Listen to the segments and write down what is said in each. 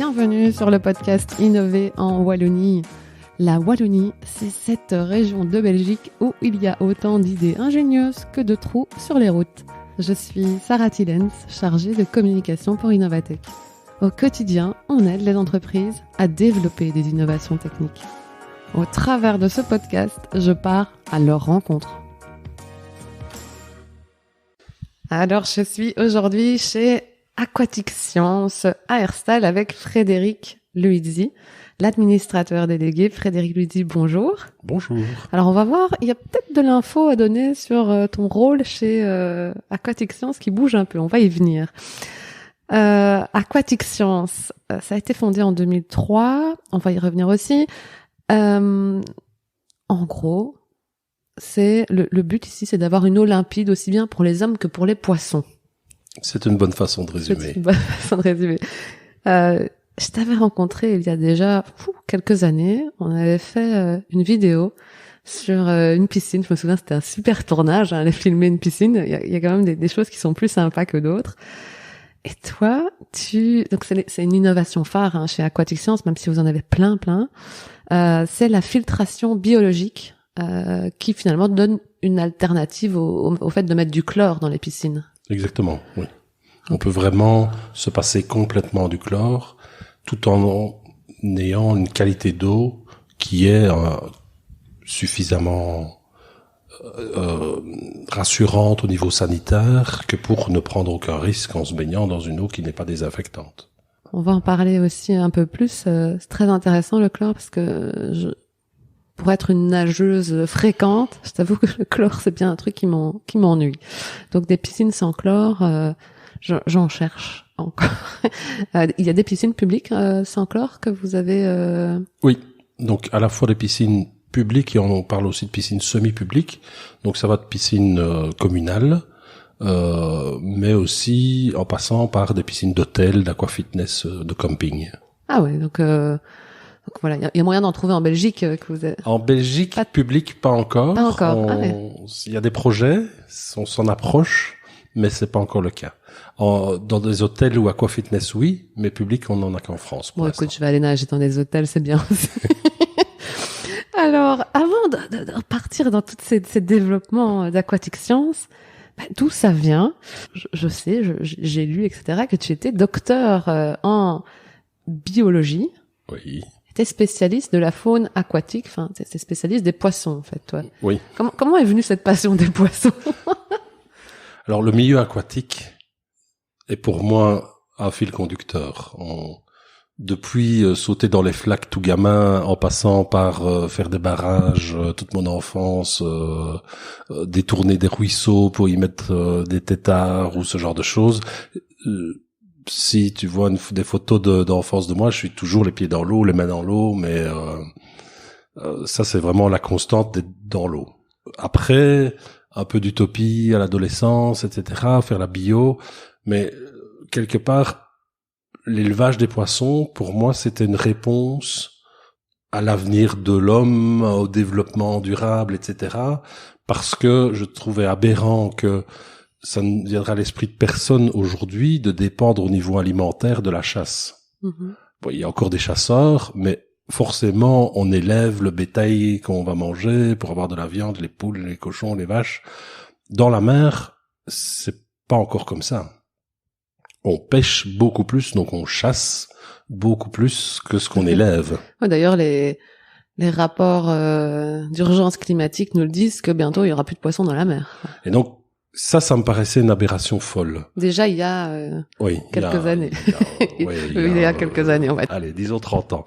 bienvenue sur le podcast Innover en Wallonie. La Wallonie, c'est cette région de Belgique où il y a autant d'idées ingénieuses que de trous sur les routes. Je suis Sarah Tillens, chargée de communication pour Innovatech. Au quotidien, on aide les entreprises à développer des innovations techniques. Au travers de ce podcast, je pars à leur rencontre. Alors, je suis aujourd'hui chez Aquatic Science à Herstal avec Frédéric Luizzi, l'administrateur délégué. Frédéric Luizzi, bonjour. Bonjour. Alors, on va voir, il y a peut-être de l'info à donner sur ton rôle chez Aquatic Science qui bouge un peu, on va y venir. Aquatic Science, ça a été fondé en 2003, on va y revenir aussi. En gros, c'est le but ici, c'est d'avoir une eau limpide aussi bien pour les hommes que pour les poissons. C'est une bonne façon de résumer. C'est une bonne façon de résumer. Je t'avais rencontré il y a déjà quelques années. On avait fait une vidéo sur une piscine. Je me souviens, c'était un super tournage. Aller filmer une piscine, il y a quand même des choses qui sont plus sympas que d'autres. Et toi, donc c'est une innovation phare chez Aquatic Science, même si vous en avez plein. C'est la filtration biologique qui finalement donne une alternative au fait de mettre du chlore dans les piscines. Exactement, oui. On peut vraiment se passer complètement du chlore tout en ayant une qualité d'eau qui est suffisamment rassurante au niveau sanitaire que pour ne prendre aucun risque en se baignant dans une eau qui n'est pas désinfectante. On va en parler aussi un peu plus. C'est très intéressant le chlore parce que pour être une nageuse fréquente, je t'avoue que le chlore c'est bien un truc qui m'ennuie. Donc des piscines sans chlore, j'en cherche encore. Il y a des piscines publiques sans chlore que vous avez. Oui, donc à la fois des piscines publiques et on parle aussi de piscines semi-publiques. Donc ça va de piscines communales, mais aussi en passant par des piscines d'hôtel, d'aquafitness, de camping. Ah ouais, donc voilà, il y a moyen d'en trouver en Belgique que vous avez. En Belgique, public, pas encore. Pas encore. Ah ouais. Il y a des projets, on s'en approche, mais c'est pas encore le cas. Dans des hôtels ou aquafitness, oui, mais public, on n'en a qu'en France. Bon, écoute, je vais aller nager dans des hôtels, c'est bien aussi. Alors, avant de partir dans tous ces développements d'Aquatic Science, d'où ça vient? Je sais, j'ai lu, etc., que tu étais docteur en biologie. Oui. T'es spécialiste de la faune aquatique, enfin, t'es spécialiste des poissons, en fait, toi. Oui. Comment est venue cette passion des poissons? Alors, le milieu aquatique est pour moi un fil conducteur. Depuis sauter dans les flaques tout gamin, en passant par faire des barrages toute mon enfance, détourner des ruisseaux pour y mettre des têtards ou ce genre de choses. Si tu vois des photos d'enfance de moi, je suis toujours les pieds dans l'eau, les mains dans l'eau, mais ça c'est vraiment la constante d'être dans l'eau. Après, un peu d'utopie à l'adolescence, etc., faire la bio, mais quelque part, l'élevage des poissons, pour moi, c'était une réponse à l'avenir de l'homme, au développement durable, etc., parce que je trouvais aberrant que ça ne viendra à l'esprit de personne aujourd'hui de dépendre au niveau alimentaire de la chasse. Mm-hmm. Bon, il y a encore des chasseurs, mais forcément, on élève le bétail qu'on va manger pour avoir de la viande, les poules, les cochons, les vaches. Dans la mer, c'est pas encore comme ça. On pêche beaucoup plus, donc on chasse beaucoup plus que ce qu'on élève. Ouais, d'ailleurs, les rapports d'urgence climatique nous le disent que bientôt il y aura plus de poissons dans la mer. Et donc ça me paraissait une aberration folle. Déjà il y a quelques années. Il y a quelques années, on va dire. Allez, disons 30 ans.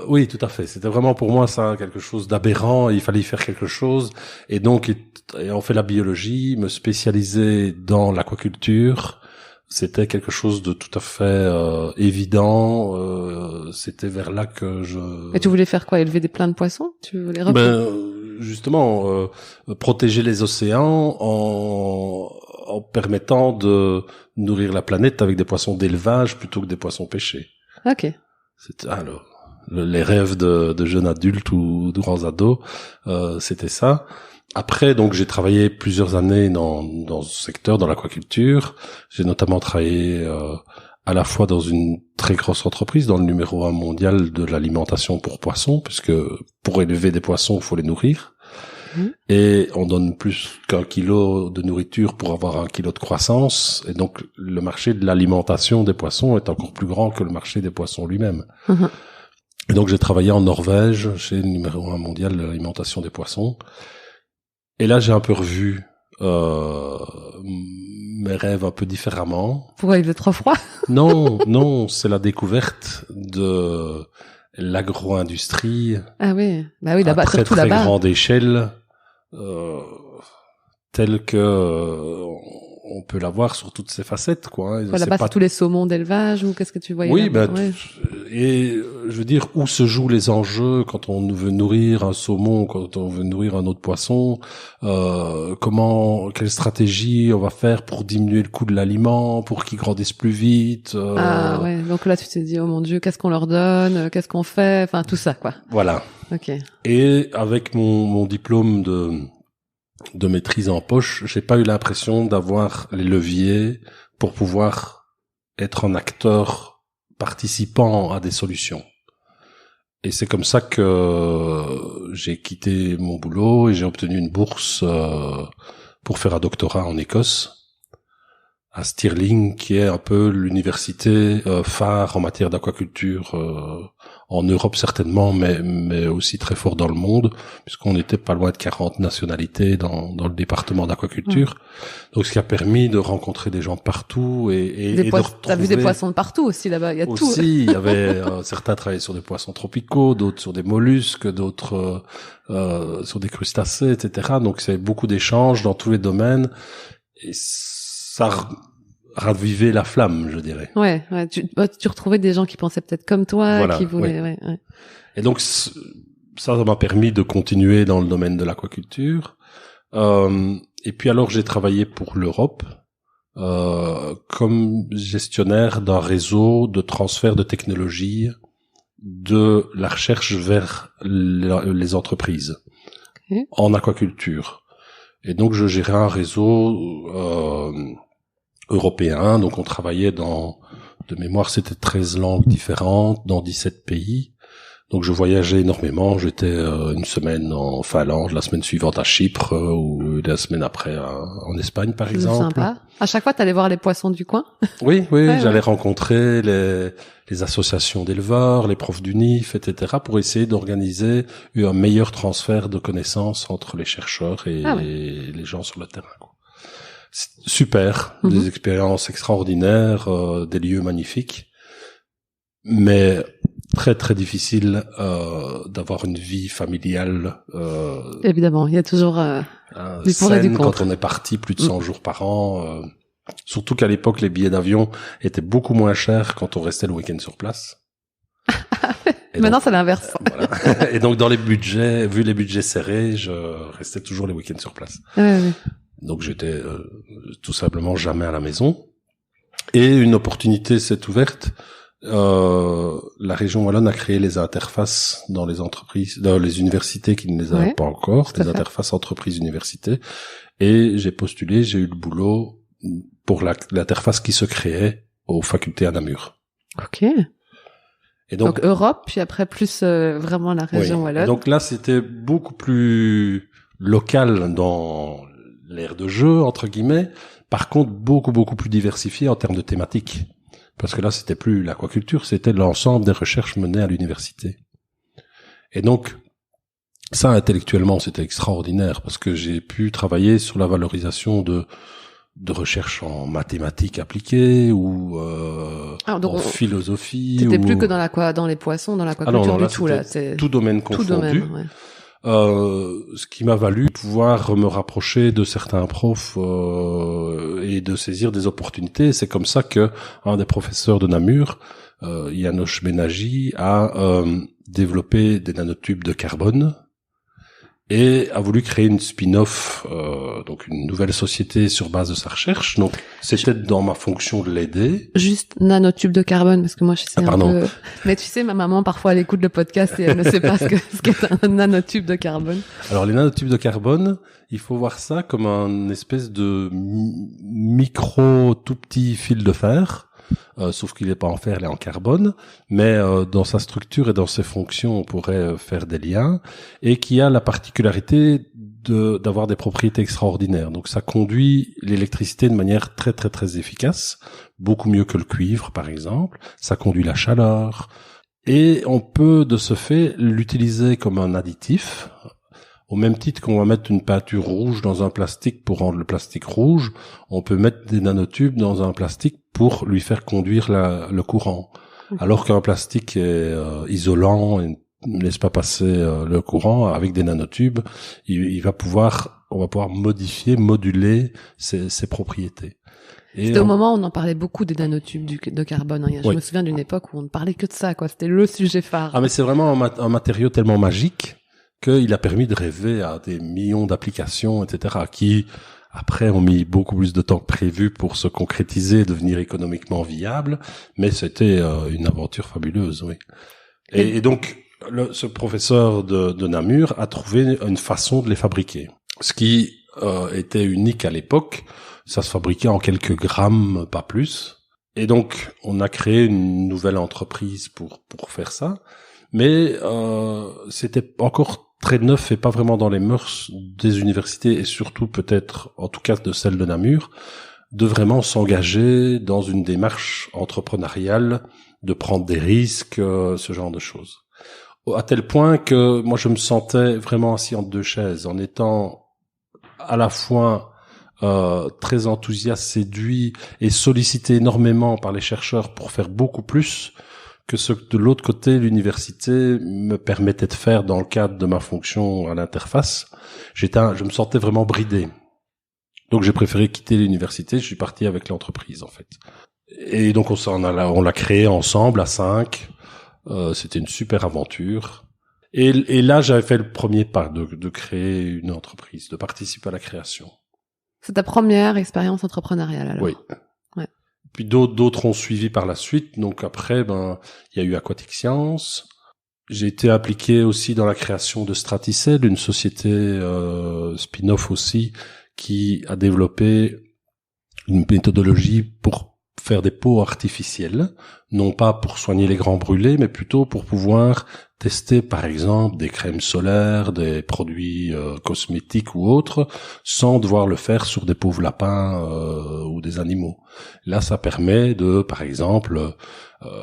Oui, tout à fait. C'était vraiment pour moi ça quelque chose d'aberrant. Il fallait y faire quelque chose. Et donc, ayant fait la biologie, me spécialiser dans l'aquaculture, c'était quelque chose de tout à fait évident. C'était vers là que je... Et tu voulais faire quoi? Élever plein de poissons? Tu voulais justement, protéger les océans en permettant de nourrir la planète avec des poissons d'élevage plutôt que des poissons pêchés. Ok. C'était les rêves de jeunes adultes ou de grands ados, c'était ça. Après, donc, j'ai travaillé plusieurs années dans ce secteur, dans l'aquaculture. J'ai notamment travaillé à la fois dans une très grosse entreprise, dans le numéro 1 mondial de l'alimentation pour poissons, puisque pour élever des poissons, il faut les nourrir. Et on donne plus qu'1 kilo de nourriture pour avoir 1 kilo de croissance. Et donc, le marché de l'alimentation des poissons est encore plus grand que le marché des poissons lui-même. Et donc, j'ai travaillé en Norvège, chez le numéro 1 mondial de l'alimentation des poissons. Et là, j'ai un peu revu mes rêves un peu différemment. Pourquoi il faisait trop froid? Non, c'est la découverte de l'agro-industrie. Ah oui, bah oui, là-bas, à très, surtout très là-bas. grande échelle, telle que on peut la voir sur toutes ses facettes, quoi. Quoi, là-bas, c'est tous les saumons d'élevage ou qu'est-ce que tu voyais? Oui, là-bas? et je veux dire, où se jouent les enjeux quand on veut nourrir un saumon, quand on veut nourrir un autre poisson, quelle stratégie on va faire pour diminuer le coût de l'aliment, pour qu'ils grandissent plus vite. Ah ouais, donc là tu t'es dit, oh mon Dieu, qu'est-ce qu'on leur donne, qu'est-ce qu'on fait, enfin tout ça, quoi. Voilà. Ok. Et avec mon diplôme de maîtrise en poche, j'ai pas eu l'impression d'avoir les leviers pour pouvoir être un acteur participant à des solutions. Et c'est comme ça que j'ai quitté mon boulot et j'ai obtenu une bourse pour faire un doctorat en Écosse, à Stirling, qui est un peu l'université phare en matière d'aquaculture en Europe certainement, mais aussi très fort dans le monde, puisqu'on était pas loin de 40 nationalités dans le département d'aquaculture. Donc, ce qui a permis de rencontrer des gens de partout et de retrouver... T'as vu des poissons de partout aussi là-bas, il y a tout. Aussi, il y avait certains travaillaient sur des poissons tropicaux, d'autres sur des mollusques, d'autres sur des crustacés, etc. Donc, c'est beaucoup d'échanges dans tous les domaines. Et ça ravivait la flamme, je dirais. Ouais, tu retrouvais des gens qui pensaient peut-être comme toi, voilà, qui voulaient, oui. Ouais. Et donc, ça m'a permis de continuer dans le domaine de l'aquaculture. Et puis alors, j'ai travaillé pour l'Europe, comme gestionnaire d'un réseau de transfert de technologie de la recherche vers les entreprises en aquaculture. Et donc, je gérais un réseau européen. Donc, on travaillait de mémoire, c'était 13 langues différentes dans 17 pays. Donc, je voyageais énormément. J'étais une semaine en Finlande, la semaine suivante à Chypre, ou la semaine après en Espagne, par exemple. Sympa. À chaque fois, t'allais voir les poissons du coin? Oui, j'allais rencontrer les associations d'éleveurs, les profs du NIF, etc., pour essayer d'organiser un meilleur transfert de connaissances entre les chercheurs et les gens sur le terrain, quoi. Super, des expériences extraordinaires, des lieux magnifiques, mais très très difficile d'avoir une vie familiale. Évidemment, il y a toujours du pour et du contre. Quand on est parti plus de 100 jours par an, surtout qu'à l'époque les billets d'avion étaient beaucoup moins chers quand on restait le week-end sur place. Maintenant c'est l'inverse. Voilà. Et donc dans les budgets, vu les budgets serrés, je restais toujours les week-ends sur place. Ouais. Donc j'étais tout simplement jamais à la maison. Et une opportunité s'est ouverte. La région wallonne a créé les interfaces dans les entreprises, dans les universités qui ne les avaient pas encore, des interfaces entreprises-universités. Et j'ai postulé, j'ai eu le boulot pour l'interface qui se créait aux facultés à Namur. Ok. Et donc Europe, puis après plus vraiment la région wallonne. Donc là, c'était beaucoup plus local dans l'aire de jeu, entre guillemets. Par contre, beaucoup plus diversifié en termes de thématiques. Parce que là, c'était plus l'aquaculture, c'était l'ensemble des recherches menées à l'université. Et donc, ça, intellectuellement, c'était extraordinaire, parce que j'ai pu travailler sur la valorisation de recherches en mathématiques appliquées, ou en philosophie. C'était plus que dans les poissons, dans l'aquaculture du tout, là. C'est tout domaine confondu. Tout domaine, ouais. Ce qui m'a valu pouvoir me rapprocher de certains profs et de saisir des opportunités. C'est comme ça que un des professeurs de Namur, János Benágy, a développé des nanotubes de carbone et a voulu créer une spin-off, donc une nouvelle société sur base de sa recherce. Donc c'était dans ma fonction de l'aider. Juste nanotube de carbone, parce que moi je sais un peu... Mais tu sais, ma maman parfois elle écoute le podcast et elle ne sait pas ce qu'est un nanotube de carbone. Alors les nanotubes de carbone, il faut voir ça comme un espèce de micro tout petit fil de fer sauf qu'il n'est pas en fer, il est en carbone, mais dans sa structure et dans ses fonctions, on pourrait faire des liens, et qui a la particularité d'avoir des propriétés extraordinaires. Donc ça conduit l'électricité de manière très très très efficace, beaucoup mieux que le cuivre par exemple. Ça conduit la chaleur, et on peut de ce fait l'utiliser comme un additif. Au même titre qu'on va mettre une peinture rouge dans un plastique pour rendre le plastique rouge, on peut mettre des nanotubes dans un plastique pour lui faire conduire le courant. Alors qu'un plastique est isolant et ne laisse pas passer le courant, avec des nanotubes, on va pouvoir modifier, moduler ses propriétés. C'était au moment où on en parlait beaucoup des nanotubes de carbone. Hein. Je me souviens d'une époque où on ne parlait que de ça, quoi. C'était le sujet phare. Ah, mais c'est vraiment un matériau tellement magique qu'il a permis de rêver à des millions d'applications, etc., qui, après, ont mis beaucoup plus de temps que prévu pour se concrétiser, devenir économiquement viable, mais c'était une aventure fabuleuse, oui. Et donc, ce professeur de Namur a trouvé une façon de les fabriquer. Ce qui était unique à l'époque, ça se fabriquait en quelques grammes, pas plus. Et donc, on a créé une nouvelle entreprise pour faire ça. Mais c'était encore très neuf et pas vraiment dans les mœurs des universités, et surtout peut-être, en tout cas de celle de Namur, de vraiment s'engager dans une démarche entrepreneuriale, de prendre des risques, ce genre de choses. À tel point que moi je me sentais vraiment assis entre deux chaises, en étant à la fois très enthousiaste, séduit et sollicité énormément par les chercheurs pour faire beaucoup plus que ce que de l'autre côté l'université me permettait de faire dans le cadre de ma fonction à l'interface. Je me sentais vraiment bridé. Donc j'ai préféré quitter l'université, je suis parti avec l'entreprise en fait. Et donc on l'a créé ensemble à 5. C'était une super aventure. Et là j'avais fait le premier pas de créer une entreprise, de participer à la création. C'est ta première expérience entrepreneuriale alors? Oui. Puis d'autres ont suivi par la suite. Donc après, il y a eu Aquatic Science. J'ai été impliqué aussi dans la création de Straticel, une société spin-off aussi, qui a développé une méthodologie pour faire des peaux artificielles, non pas pour soigner les grands brûlés, mais plutôt pour pouvoir tester par exemple des crèmes solaires, des produits cosmétiques ou autres, sans devoir le faire sur des pauvres lapins ou des animaux. Là, ça permet de, par exemple,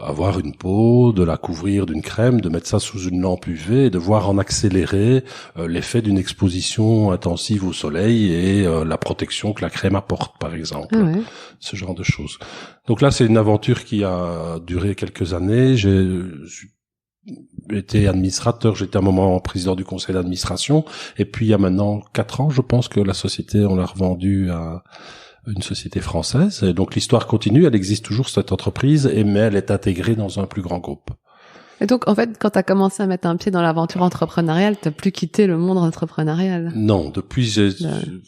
avoir une peau, de la couvrir d'une crème, de mettre ça sous une lampe UV et de voir en accélérer l'effet d'une exposition intensive au soleil et la protection que la crème apporte, par exemple. Ah ouais. Ce genre de choses. Donc là, c'est une aventure qui a duré quelques années. J'ai été administrateur, j'étais à un moment président du conseil d'administration, et puis il y a maintenant 4 ans, je pense que la société, on l'a revendue à une société française, et donc l'histoire continue, elle existe toujours cette entreprise, mais elle est intégrée dans un plus grand groupe. Et donc en fait, quand tu as commencé à mettre un pied dans l'aventure entrepreneuriale, t'as plus quitté le monde entrepreneurial? Non, depuis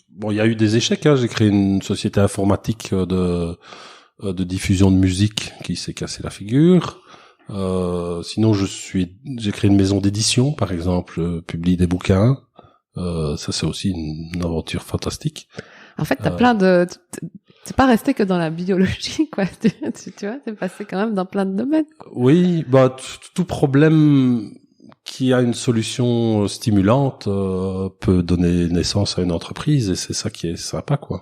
bon, il y a eu des échecs, hein. J'ai créé une société informatique de diffusion de musique qui s'est cassé la figure. Sinon, j'ai créé une maison d'édition, par exemple, je publie des bouquins. Ça, c'est aussi une aventure fantastique. En fait, t'as plein de... T'es pas resté que dans la biologie, quoi. Tu vois, t'es passé quand même dans plein de domaines. Oui, tout problème qui a une solution stimulante peut donner naissance à une entreprise, et c'est ça qui est sympa, quoi.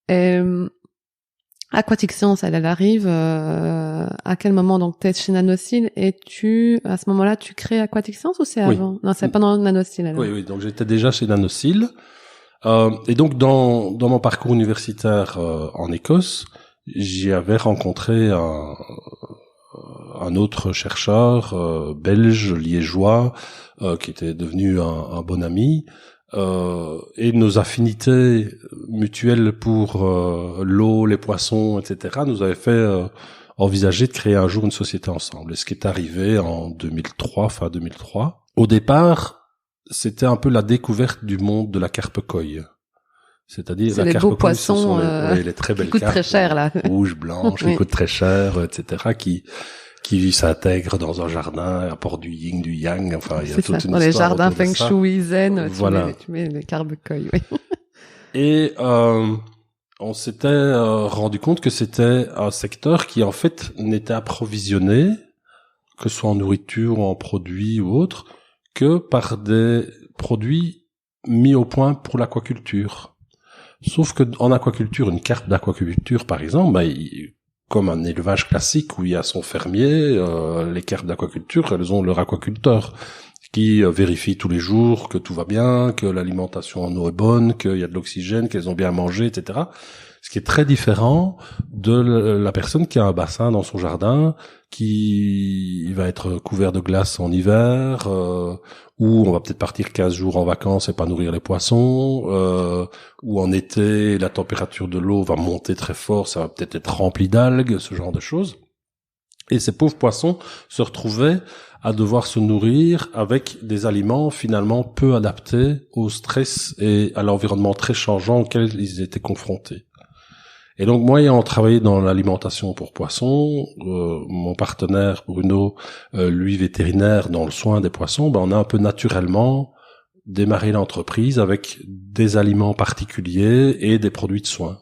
Mm-hmm. Aquatic Science, elle arrive à quel moment? Donc t'es chez Nanocil et à ce moment-là, tu crées Aquatic Science ou c'est avant? Non, c'est pendant Nanocil alors. Oui, donc j'étais déjà chez Nanocil. Et donc dans mon parcours universitaire en Écosse, j'y avais rencontré un autre chercheur belge, liégeois, qui était devenu un bon ami. Et nos affinités mutuelles pour l'eau, les poissons, etc., nous avaient fait envisager de créer un jour une société ensemble. Et ce qui est arrivé en 2003, fin 2003. Au départ, c'était un peu la découverte du monde de la carpe koi. C'est-à-dire la carpe koi, poissons, ce sont les très belles qui coûtent carpes, très cher, là. Rouges, blanches, qui coûtent très cher, etc., qui s'intègrent dans un jardin, apportent du yin, du yang, enfin, il y a toute une histoire. Dans les jardins feng shui zen, voilà. tu mets les carpe koi, oui. Et on s'était rendu compte que c'était un secteur qui en fait n'était approvisionné, que ce soit en nourriture ou en produits ou autre, que par des produits mis au point pour l'aquaculture. Sauf que en aquaculture, une carte d'aquaculture par exemple, comme un élevage classique où il y a son fermier, les cartes d'aquaculture, elles ont leur aquaculteur qui vérifie tous les jours que tout va bien, que l'alimentation en eau est bonne, qu'il y a de l'oxygène, qu'elles ont bien mangé, etc. Ce qui est très différent de la personne qui a un bassin dans son jardin, qui va être couvert de glace en hiver, où on va peut-être partir 15 jours en vacances et pas nourrir les poissons, où en été, la température de l'eau va monter très fort, ça va peut-être être rempli d'algues, ce genre de choses. Et ces pauvres poissons se retrouvaient à devoir se nourrir avec des aliments finalement peu adaptés au stress et à l'environnement très changeant auquel ils étaient confrontés. Et donc moi, ayant travaillé dans l'alimentation pour poissons, mon partenaire Bruno, lui vétérinaire dans le soin des poissons, on a un peu naturellement démarré l'entreprise avec des aliments particuliers et des produits de soins.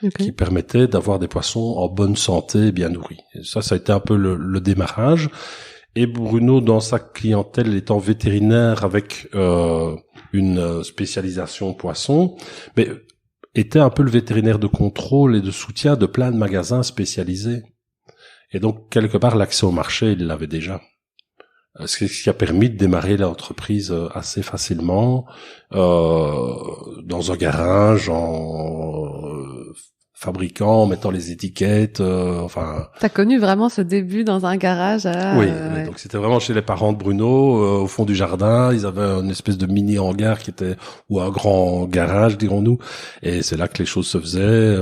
Okay. Qui permettaient d'avoir des poissons en bonne santé et bien nourris. Et ça a été un peu le démarrage. Et Bruno, dans sa clientèle, étant vétérinaire avec une spécialisation poisson, mais était un peu le vétérinaire de contrôle et de soutien de plein de magasins spécialisés. Et donc, quelque part, l'accès au marché, il l'avait déjà. Ce qui a permis de démarrer l'entreprise assez facilement, dans un garage, fabricant, en mettant les étiquettes, enfin. T'as connu vraiment ce début dans un garage Oui, ouais. Donc c'était vraiment chez les parents de Bruno, au fond du jardin. Ils avaient une espèce de mini hangar ou un grand garage, dirons-nous. Et c'est là que les choses se faisaient.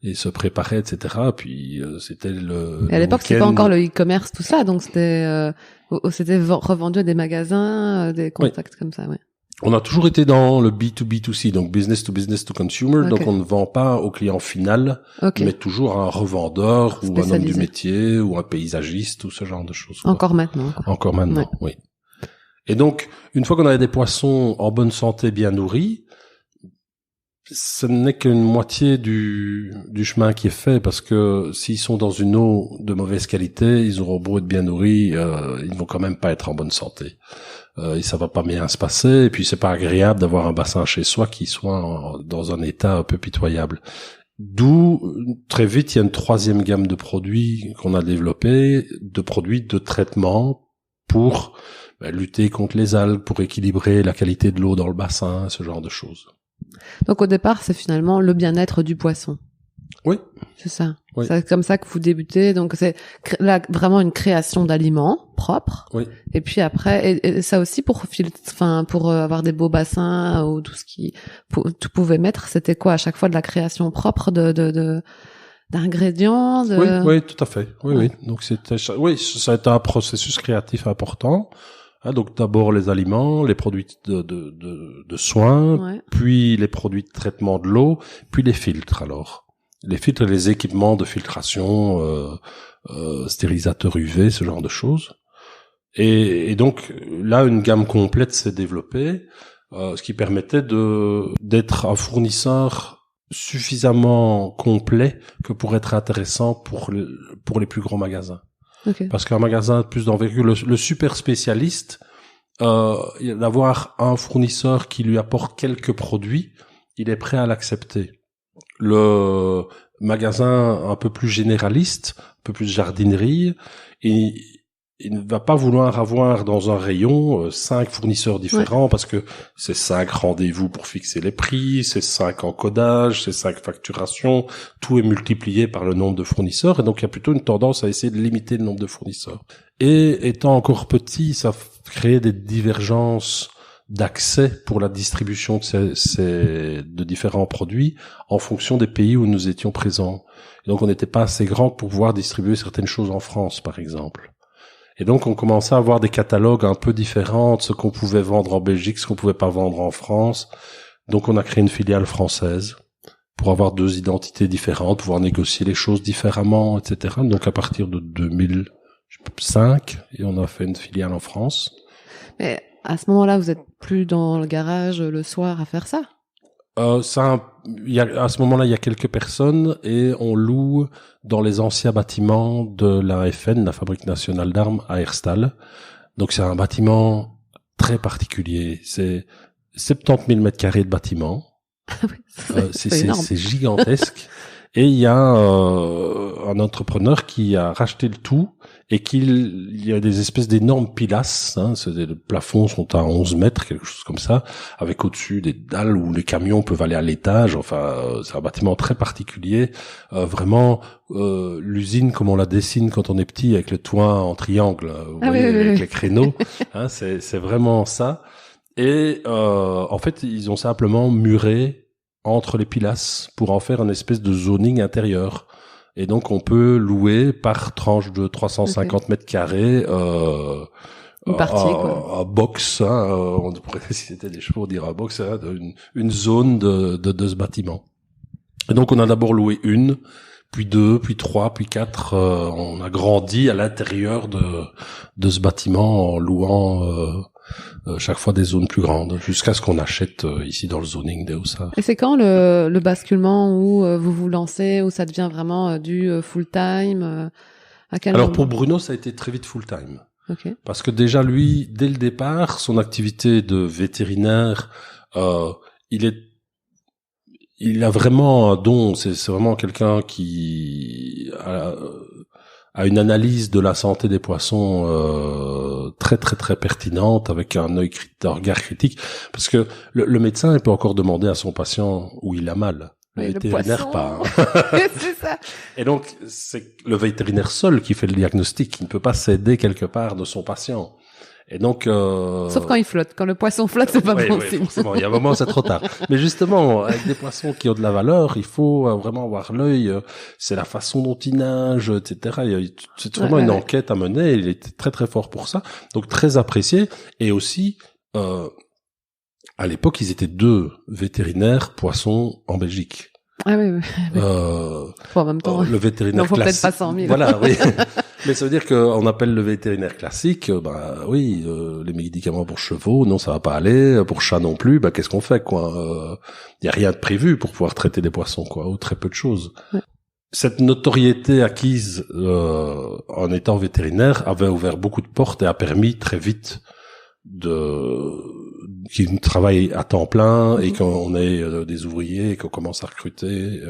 Et se préparaient, etc. Puis c'était Et à l'époque, c'était pas encore le e-commerce, tout ça. Donc c'était revendu à des magasins, des contacts comme ça, ouais. On a toujours été dans le B2B2C, donc business to business to consumer. Okay. Donc on ne vend pas au client final, mais toujours à un revendeur ou un homme du métier ou un paysagiste ou ce genre de choses. Encore maintenant. Encore maintenant, oui. Et donc, une fois qu'on avait des poissons en bonne santé, bien nourris, ce n'est qu'une moitié du chemin qui est fait, parce que s'ils sont dans une eau de mauvaise qualité, ils auront beau être bien nourris, ils vont quand même pas être en bonne santé. Et ça va pas bien se passer, et puis c'est pas agréable d'avoir un bassin chez soi qui soit dans un état un peu pitoyable. D'où, très vite, il y a une troisième gamme de produits qu'on a développés, de produits de traitement pour lutter contre les algues, pour équilibrer la qualité de l'eau dans le bassin, ce genre de choses. Donc au départ, c'est finalement le bien-être du poisson. Oui. C'est ça. Oui. C'est comme ça que vous débutez. Donc c'est là vraiment une création d'aliments propres. Oui. Et puis après, et ça aussi pour avoir des beaux bassins ou tout ce qui tout pouvait mettre, c'était quoi à chaque fois de la création propre d'ingrédients. Oui, tout à fait. Oui. Donc ça a été un processus créatif important. Donc d'abord les aliments, les produits de soins, puis les produits de traitement de l'eau, puis les filtres alors. Les filtres et les équipements de filtration, stérilisateurs UV, ce genre de choses. Et donc là une gamme complète s'est développée, ce qui permettait d'être un fournisseur suffisamment complet que pour être intéressant pour les plus grands magasins. Okay. Parce qu'un magasin plus d'envergure, le super spécialiste, d'avoir un fournisseur qui lui apporte quelques produits, il est prêt à l'accepter. Le magasin un peu plus généraliste, un peu plus jardinerie, il ne va pas vouloir avoir dans un rayon 5 fournisseurs différents parce que c'est 5 rendez-vous pour fixer les prix, c'est 5 encodages, c'est 5 facturations, tout est multiplié par le nombre de fournisseurs et donc il y a plutôt une tendance à essayer de limiter le nombre de fournisseurs. Et étant encore petit, ça crée des divergences d'accès pour la distribution de différents produits en fonction des pays où nous étions présents. Et donc on n'était pas assez grand pour pouvoir distribuer certaines choses en France, par exemple. Et donc, on commençait à avoir des catalogues un peu différents de ce qu'on pouvait vendre en Belgique, ce qu'on pouvait pas vendre en France. Donc, on a créé une filiale française pour avoir 2 identités différentes, pouvoir négocier les choses différemment, etc. Donc, à partir de 2005, et on a fait une filiale en France. Mais à ce moment-là, vous êtes plus dans le garage le soir à faire ça? Ça à ce moment-là, il y a quelques personnes et on loue dans les anciens bâtiments de la FN, la Fabrique nationale d'armes à Herstal. Donc c'est un bâtiment très particulier. C'est 70 000 mètres carrés de bâtiment. C'est gigantesque. Et il y a un entrepreneur qui a racheté le tout et il y a des espèces d'énormes pilasses. Les plafonds sont à 11 mètres, quelque chose comme ça, avec au-dessus des dalles où les camions peuvent aller à l'étage. Enfin, c'est un bâtiment très particulier. Vraiment, l'usine comme on la dessine quand on est petit, avec le toit en triangle, vous voyez, avec les créneaux. C'est vraiment ça. Et en fait, ils ont simplement muré entre les pilasses pour en faire une espèce de zoning intérieur. Et donc, on peut louer par tranche de 350 mètres carrés une partie, quoi. Un box, on pourrait, si c'était des chevaux, dire un box, une zone de ce bâtiment. Et donc, on a d'abord loué une, puis deux, puis trois, puis quatre. On a grandi à l'intérieur de ce bâtiment en louant chaque fois des zones plus grandes, jusqu'à ce qu'on achète ici dans le zoning des Hauts-Sarts. Et c'est quand le basculement où vous vous lancez, où ça devient vraiment du full-time à quel Alors moment? pour Bruno, ça a été très vite full-time. Okay. Parce que déjà lui, dès le départ, son activité de vétérinaire, il a vraiment un don. C'est vraiment quelqu'un qui a une analyse de la santé des poissons très très très pertinente, avec un regard critique, parce que le médecin il peut encore demander à son patient où il a mal. Le vétérinaire pas. C'est ça. Et donc c'est le vétérinaire seul qui fait le diagnostic, il ne peut pas s'aider quelque part de son patient. Et donc sauf quand il flotte, quand le poisson flotte, c'est pas bon signe. Forcément, il y a un moment c'est trop tard. Mais justement, avec des poissons qui ont de la valeur, il faut vraiment avoir l'œil. C'est la façon dont ils nagent, etc. C'est vraiment une enquête à mener. Il était très très fort pour ça, donc très apprécié. Et aussi, à l'époque, ils étaient 2 vétérinaires poissons en Belgique. Ah oui. En même temps, le vétérinaire faut classique. Peut-être pas 100 000. Voilà, oui. Mais ça veut dire qu'on appelle le vétérinaire classique, les médicaments pour chevaux, non, ça va pas aller. Pour chats non plus, qu'est-ce qu'on fait, quoi? Y a rien de prévu pour pouvoir traiter des poissons, quoi, ou très peu de choses. Ouais. Cette notoriété acquise en étant vétérinaire avait ouvert beaucoup de portes et a permis très vite qu'il travaille à temps plein et qu'on ait des ouvriers et qu'on commence à recruter.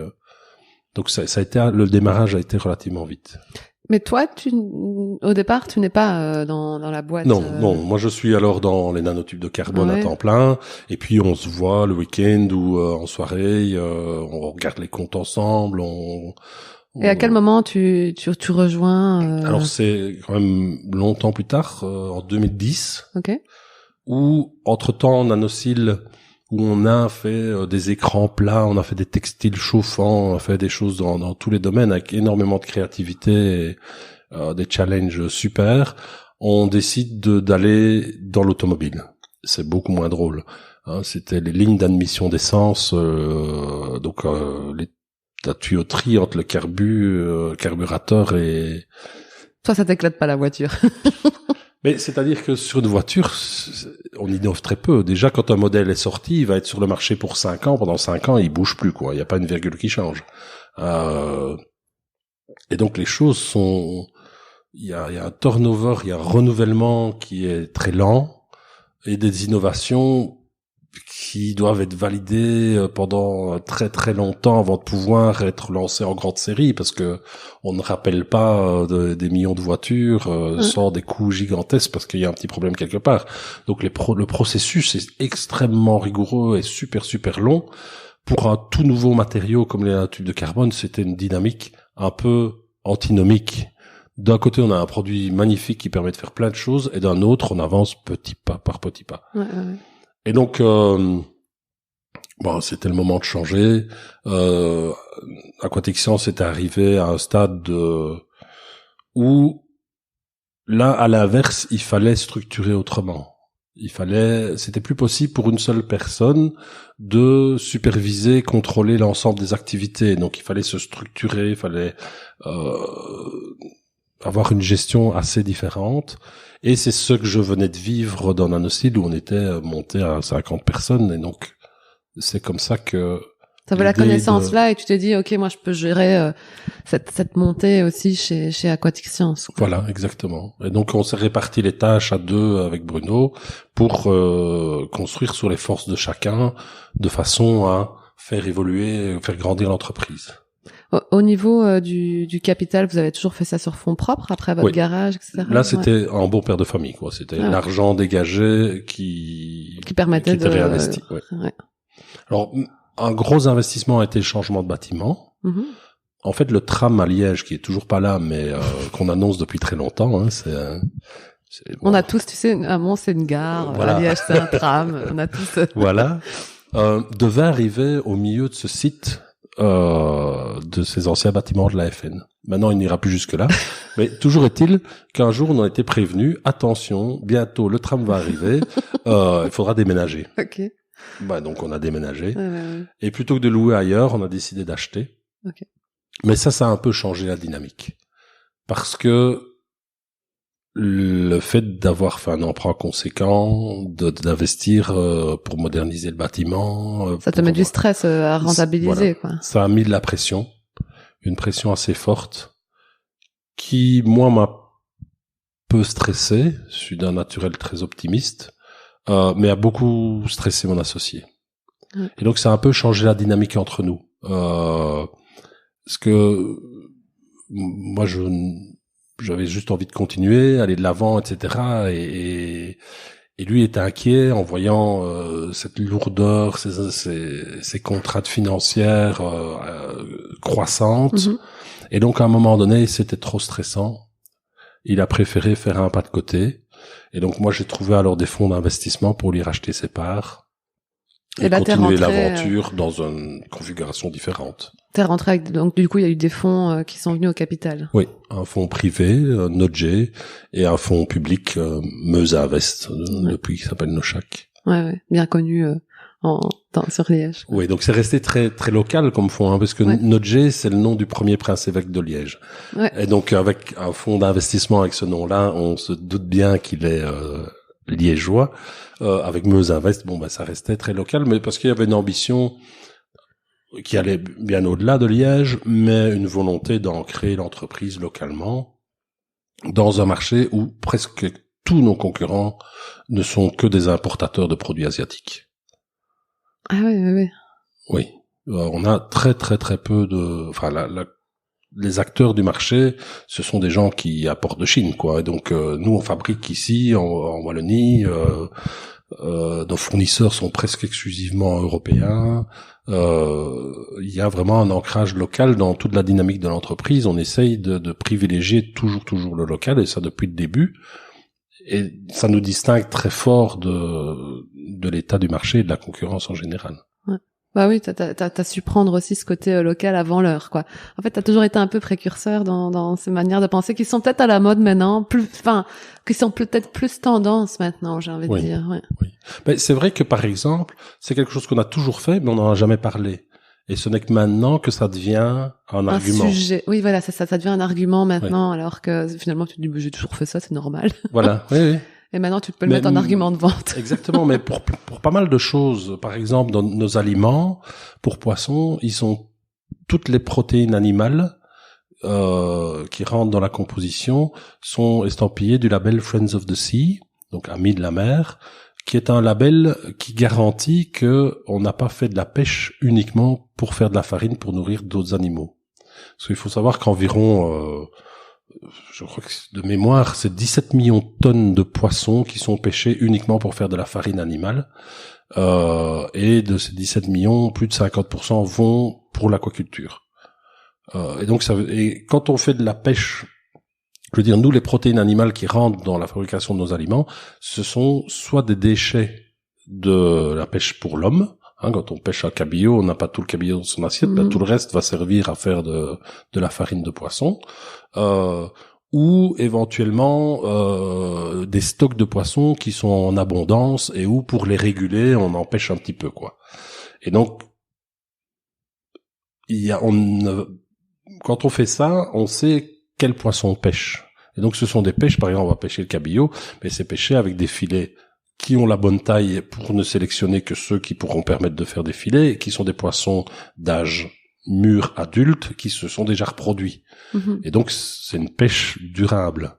Donc ça a été, le démarrage a été relativement vite. Mais toi, au départ, tu n'es pas dans la boîte. Non. Moi, je suis alors dans les nanotubes de carbone à temps plein. Et puis, on se voit le week-end ou en soirée. On regarde les comptes ensemble. Et à quel moment tu rejoins Alors, c'est quand même longtemps plus tard, en 2010. Ok. Où, entre-temps, Nanocil, où on a fait des écrans plats, on a fait des textiles chauffants, on a fait des choses dans tous les domaines avec énormément de créativité et des challenges super. On décide d'aller dans l'automobile. C'est beaucoup moins drôle. C'était les lignes d'admission d'essence, donc la tuyauterie entre le carburateur et... Toi, ça t'éclate pas la voiture. Mais c'est-à-dire que sur une voiture, on innove très peu. Déjà, quand un modèle est sorti, il va être sur le marché pour 5 ans. Pendant 5 ans, il bouge plus, quoi. Il n'y a pas une virgule qui change. Et donc, les choses sont... Il y a un turnover, il y a un renouvellement qui est très lent et des innovations qui doivent être validées pendant très très longtemps avant de pouvoir être lancées en grande série, parce que on ne rappelle pas des millions de voitures sans des coûts gigantesques, parce qu'il y a un petit problème quelque part. Donc le processus est extrêmement rigoureux et super super long. Pour un tout nouveau matériau comme les nanotubes de carbone, c'était une dynamique un peu antinomique. D'un côté, on a un produit magnifique qui permet de faire plein de choses, et d'un autre, on avance petit pas par petit pas. Ouais. Et donc, c'était le moment de changer. Aquatic Science est arrivé à un stade où, là, à l'inverse, il fallait structurer autrement. C'était plus possible pour une seule personne de superviser, contrôler l'ensemble des activités. Donc, il fallait se structurer, il fallait avoir une gestion assez différente. Et c'est ce que je venais de vivre dans Nanocil, où on était monté à 50 personnes. Et donc, c'est comme ça que T'avais la connaissance là et tu t'es dit, ok, moi je peux gérer cette montée aussi chez Aquatic Science. Quoi. Voilà, exactement. Et donc on s'est réparti les tâches à deux avec Bruno pour construire sur les forces de chacun, de façon à faire évoluer, faire grandir l'entreprise. Au niveau du capital, vous avez toujours fait ça sur fonds propres après votre garage, etc. Là, c'était un bon père de famille, quoi. C'était l'argent dégagé qui permettait était réinvesti. Ouais. Alors, un gros investissement a été le changement de bâtiment. Mm-hmm. En fait, le tram à Liège, qui est toujours pas là, mais qu'on annonce depuis très longtemps, hein, on a tous, tu sais, à Mons c'est une gare, voilà. À Liège c'est un tram, on a tous. Voilà. Devait arriver au milieu de ce site. De ces anciens bâtiments de la FN. Maintenant, il n'ira plus jusque-là. Mais toujours est-il qu'un jour, on a été prévenu, attention, bientôt, le tram va arriver, il faudra déménager. Ok. Donc, on a déménagé. Ouais. Et plutôt que de louer ailleurs, on a décidé d'acheter. Okay. Mais ça a un peu changé la dynamique. Parce que le fait d'avoir fait un emprunt conséquent, d'investir pour moderniser le bâtiment, ça te met du stress à rentabiliser, quoi. Ça a mis de la pression, une pression assez forte, qui moi m'a peu stressé. Je suis d'un naturel très optimiste, mais a beaucoup stressé mon associé. Et donc ça a un peu changé la dynamique entre nous, parce que moi j'avais juste envie de continuer, aller de l'avant, etc. Et lui était inquiet en voyant cette lourdeur, ces contraintes financières croissantes. Mm-hmm. Et donc à un moment donné, c'était trop stressant. Il a préféré faire un pas de côté. Et donc moi, j'ai trouvé alors des fonds d'investissement pour lui racheter ses parts et continuer l'aventure dans une configuration différente. T'es rentré avec, donc du coup il y a eu des fonds qui sont venus au capital. Oui, un fonds privé, Nodje, et un fonds public, Meuse Invest, depuis qui s'appelle Nochac. Ouais, bien connu sur Liège. Oui, donc c'est resté très très local comme fonds, hein, parce que Nodje c'est le nom du premier prince-évêque de Liège. Ouais. Et donc avec un fonds d'investissement avec ce nom-là, on se doute bien qu'il est liégeois. Avec Meuse Invest, ça restait très local, mais parce qu'il y avait une ambition qui allait bien au-delà de Liège, mais une volonté d'ancrer l'entreprise localement dans un marché où presque tous nos concurrents ne sont que des importateurs de produits asiatiques. Ah oui. Oui. On a très très très peu les acteurs du marché, ce sont des gens qui apportent de Chine, quoi. Et donc, nous, on fabrique ici, en Wallonie, nos fournisseurs sont presque exclusivement européens. Il y a vraiment un ancrage local dans toute la dynamique de l'entreprise. On essaye de privilégier toujours le local, et ça depuis le début. Et ça nous distingue très fort de l'état du marché et de la concurrence en général. Ouais. Bah oui, t'as su prendre aussi ce côté local avant l'heure, quoi. En fait, t'as toujours été un peu précurseur dans ces manières de penser qui sont peut-être à la mode maintenant, qui sont peut-être plus tendance maintenant, j'ai envie de dire. Ouais. Oui. Mais c'est vrai que par exemple, c'est quelque chose qu'on a toujours fait, mais on n'en a jamais parlé. Et ce n'est que maintenant que ça devient un argument. Sujet. Oui, voilà, c'est ça devient un argument maintenant, alors que finalement tu te dis, j'ai toujours fait ça, c'est normal. Voilà, oui. Et maintenant, tu peux le mettre en argument de vente. Exactement, mais pour pas mal de choses, par exemple, dans nos aliments, pour poissons, ils sont toutes les protéines animales qui rentrent dans la composition sont estampillées du label Friends of the Sea, donc amis de la mer, qui est un label qui garantit que on n'a pas fait de la pêche uniquement pour faire de la farine pour nourrir d'autres animaux. Parce qu'il faut savoir qu'environ je crois que de mémoire, c'est 17 millions de tonnes de poissons qui sont pêchés uniquement pour faire de la farine animale. Et de ces 17 millions, plus de 50% vont pour l'aquaculture. Et donc, et quand on fait de la pêche, je veux dire, nous, les protéines animales qui rentrent dans la fabrication de nos aliments, ce sont soit des déchets de la pêche pour l'homme. Quand on pêche un cabillaud, on n'a pas tout le cabillaud dans son assiette, tout le reste va servir à faire de la farine de poisson. Ou éventuellement des stocks de poissons qui sont en abondance et où pour les réguler on en pêche un petit peu, quoi. Et donc quand on fait ça, on sait quel poisson on pêche. Et donc ce sont des pêches, par exemple on va pêcher le cabillaud, mais c'est pêché avec des filets qui ont la bonne taille pour ne sélectionner que ceux qui pourront permettre de faire des filets, et qui sont des poissons d'âge mûr adulte qui se sont déjà reproduits. Et donc c'est une pêche durable.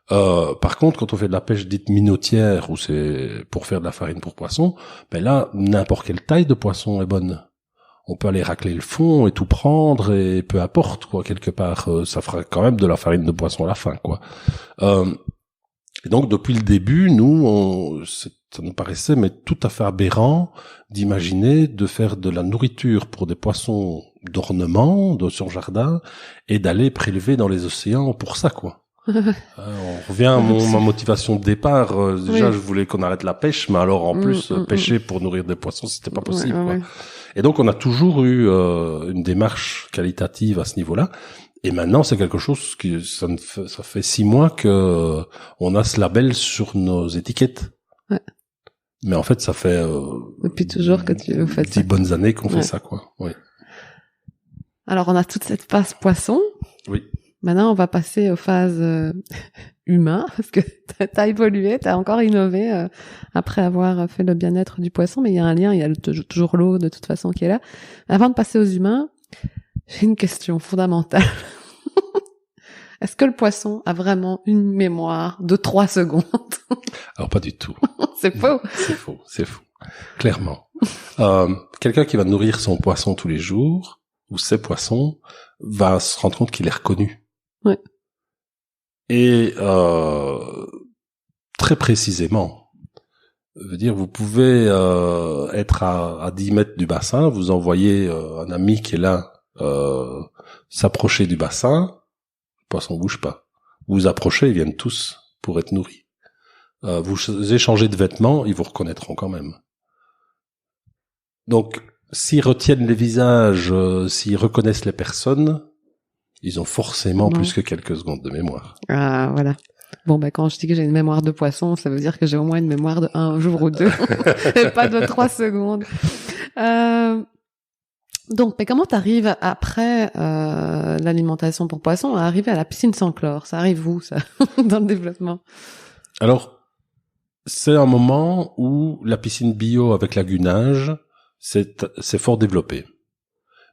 Par contre, quand on fait de la pêche dite minotière, où c'est pour faire de la farine pour poisson, ben là, n'importe quelle taille de poisson est bonne. On peut aller racler le fond et tout prendre, et peu importe, quoi, quelque part, ça fera quand même de la farine de poisson à la fin, quoi. Et donc, depuis le début, nous, ça nous paraissait mais tout à fait aberrant d'imaginer de faire de la nourriture pour des poissons d'ornement de son jardin et d'aller prélever dans les océans pour ça, quoi. On revient à ma motivation de départ. Déjà, je voulais qu'on arrête la pêche, mais alors en plus, pêcher pour nourrir des poissons, c'était pas possible, quoi. Et donc, on a toujours eu une démarche qualitative à ce niveau-là. Et maintenant, c'est quelque chose qui ça fait 6 mois que on a ce label sur nos étiquettes. Ouais. Mais en fait, ça fait depuis toujours que tu fais 10 bonnes années qu'on fait ça, quoi. Oui. Alors, on a toute cette phase poisson. Oui. Maintenant, on va passer aux phases humains, parce que t'as évolué, t'as encore innové après avoir fait le bien-être du poisson, mais il y a un lien, il y a toujours l'eau de toute façon qui est là. Avant de passer aux humains, j'ai une question fondamentale. Est-ce que le poisson a vraiment une mémoire de 3 secondes? Alors pas du tout. C'est faux. C'est faux. Clairement. Quelqu'un qui va nourrir son poisson tous les jours, ou ses poissons, va se rendre compte qu'il est reconnu. Ouais. Et très précisément, veut dire, vous pouvez être à 10 mètres du bassin, vous envoyez un ami qui est là s'approcher du bassin, le poisson bouge pas. Vous vous approchez, ils viennent tous pour être nourris. Vous échangez de vêtements, ils vous reconnaîtront quand même. Donc, s'ils retiennent les visages, s'ils reconnaissent les personnes, ils ont forcément plus que quelques secondes de mémoire. Ah, voilà. Bon, quand je dis que j'ai une mémoire de poisson, ça veut dire que j'ai au moins une mémoire de 1 jour ou 2, et pas de 3 secondes. Donc, mais comment t'arrives après l'alimentation pour poissons à arriver à la piscine sans chlore? Ça arrive où, ça, dans le développement? Alors, c'est un moment où la piscine bio avec lagunage, c'est fort développé.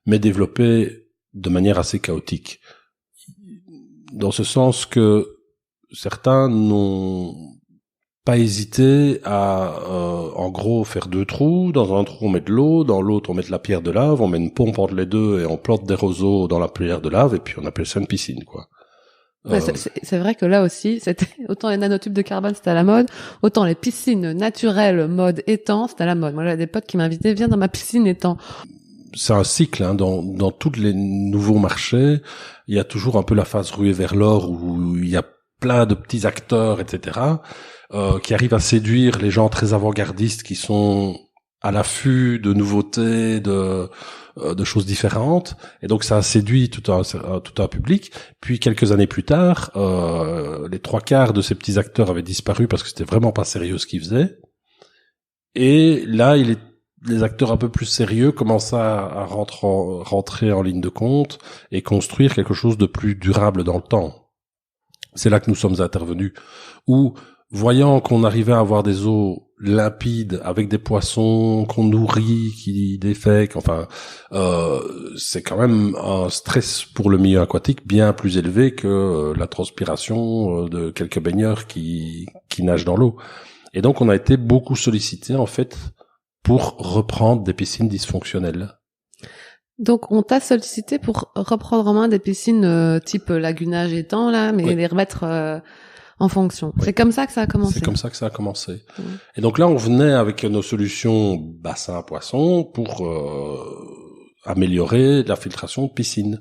Mais développé de manière assez chaotique. Dans ce sens que certains n'ont pas hésité à, en gros, faire 2 trous. Dans un trou, on met de l'eau. Dans l'autre, on met de la pierre de lave. On met une pompe entre les deux et on plante des roseaux dans la pierre de lave. Et puis, on appelle ça une piscine, quoi. Ouais, c'est vrai que là aussi, c'était autant les nanotubes de carbone, c'était à la mode, autant les piscines naturelles mode étang, c'était à la mode. Moi, j'avais des potes qui m'invitaient, viens dans ma piscine étang. C'est un cycle, hein, dans tous les nouveaux marchés, il y a toujours un peu la phase ruée vers l'or où il y a plein de petits acteurs, etc., qui arrivent à séduire les gens très avant-gardistes qui sont à l'affût de nouveautés, de choses différentes, et donc ça a séduit tout un public. Puis quelques années plus tard, les 3/4 de ces petits acteurs avaient disparu parce que c'était vraiment pas sérieux ce qu'ils faisaient. Et là, les acteurs un peu plus sérieux commencent à rentrer en ligne de compte et construire quelque chose de plus durable dans le temps. C'est là que nous sommes intervenus, où, voyant qu'on arrivait à avoir des eaux limpides avec des poissons qu'on nourrit, qui défèquent, enfin, c'est quand même un stress pour le milieu aquatique bien plus élevé que la transpiration de quelques baigneurs qui nagent dans l'eau. Et donc, on a été beaucoup sollicité, en fait, pour reprendre des piscines dysfonctionnelles. Donc, on t'a sollicité pour reprendre en main des piscines type lagunage étang, là, mais oui, les remettre en fonction. Oui. C'est comme ça que ça a commencé. C'est comme ça que ça a commencé. Mmh. Et donc là, on venait avec nos solutions bassin à poissons pour améliorer la filtration de piscine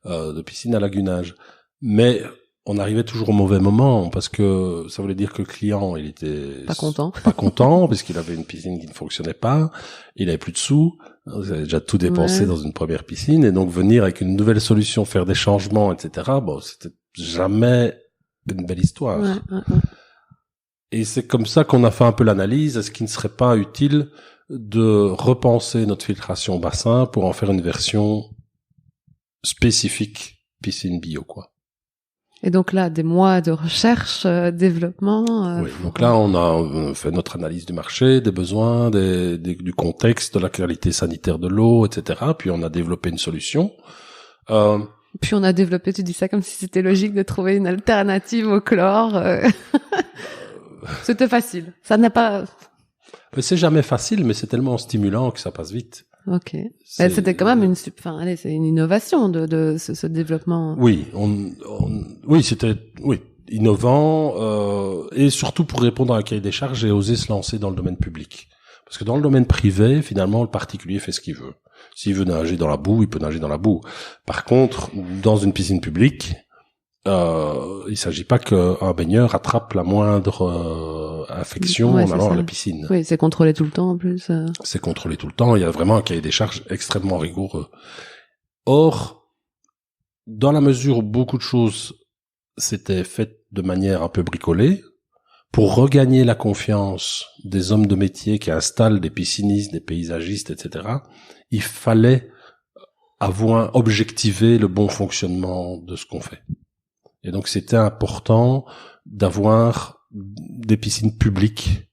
à lagunage. Mais on arrivait toujours au mauvais moment parce que ça voulait dire que le client, il était pas content parce qu'il avait une piscine qui ne fonctionnait pas, il avait plus de sous, il avait déjà tout dépensé dans une première piscine, et donc venir avec une nouvelle solution, faire des changements, etc. Bon, c'était jamais une belle histoire. Et c'est comme ça qu'on a fait un peu l'analyse. Est-ce qu'il ne serait pas utile de repenser notre filtration bassin pour en faire une version spécifique piscine bio, quoi. Et donc là, des mois de recherche, développement. Oui, donc là, on a fait notre analyse du marché, des besoins, du contexte, de la qualité sanitaire de l'eau, etc. Puis on a développé une solution. Puis on a développé, tu dis ça comme si c'était logique de trouver une alternative au chlore. C'était facile. Ça n'a pas... C'est jamais facile, mais c'est tellement stimulant que ça passe vite. Ok. C'était quand même c'est une innovation de ce développement. Oui, c'était innovant et surtout pour répondre à un cahier des charges, j'ai osé se lancer dans le domaine public. Parce que dans le domaine privé, finalement, le particulier fait ce qu'il veut. S'il veut nager dans la boue, il peut nager dans la boue. Par contre, dans une piscine publique, il s'agit pas qu'un baigneur attrape la moindre infection en allant à la piscine. Oui, c'est contrôlé tout le temps en plus. C'est contrôlé tout le temps. Il y a vraiment un cahier des charges extrêmement rigoureux. Or, dans la mesure où beaucoup de choses s'étaient faites de manière un peu bricolée, pour regagner la confiance des hommes de métier qui installent des piscinistes, des paysagistes, etc., il fallait objectiver le bon fonctionnement de ce qu'on fait. Et donc, c'était important d'avoir des piscines publiques.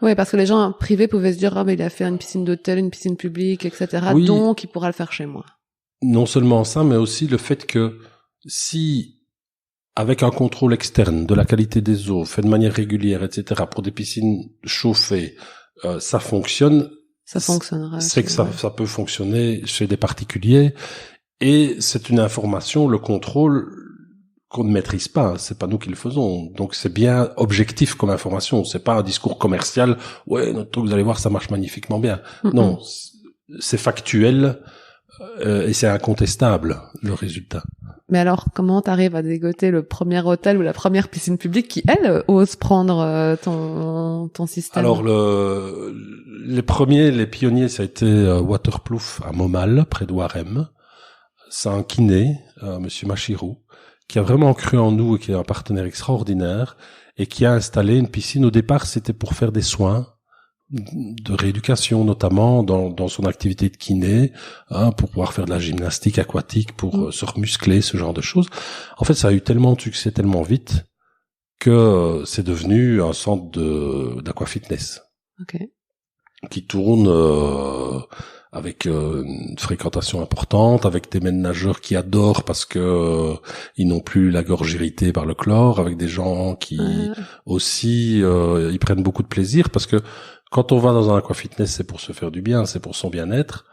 Oui, parce que les gens privés pouvaient se dire, mais il a fait une piscine d'hôtel, une piscine publique, etc. Oui. Donc, il pourra le faire chez moi. Non seulement ça, mais aussi le fait que si, avec un contrôle externe de la qualité des eaux, fait de manière régulière, etc., pour des piscines chauffées, ça fonctionne. Ça fonctionnera. C'est que ça peut fonctionner chez des particuliers. Et c'est une information, le contrôle, qu'on ne maîtrise pas, c'est pas nous qui le faisons. Donc c'est bien objectif comme information, c'est pas un discours commercial. Ouais, notre truc, vous allez voir, ça marche magnifiquement bien. Non, c'est factuel et c'est incontestable le résultat. Mais alors, comment t'arrives à dégoter le premier hôtel ou la première piscine publique qui, elle, ose prendre ton système? Alors les pionniers, ça a été Waterproof à Montmal, près de Warem. C'est un kiné, Monsieur Machirou, qui a vraiment cru en nous et qui est un partenaire extraordinaire et qui a installé une piscine. Au départ, c'était pour faire des soins de rééducation, notamment dans son activité de kiné, pour pouvoir faire de la gymnastique aquatique, pour se remuscler, ce genre de choses. En fait, ça a eu tellement de succès tellement vite que c'est devenu un centre d'aquafitness. Okay. Qui tourne avec une fréquentation importante, avec des nageurs qui adorent parce que ils n'ont plus la gorge irritée par le chlore, avec des gens qui aussi ils prennent beaucoup de plaisir parce que quand on va dans un aquafitness, c'est pour se faire du bien, c'est pour son bien-être.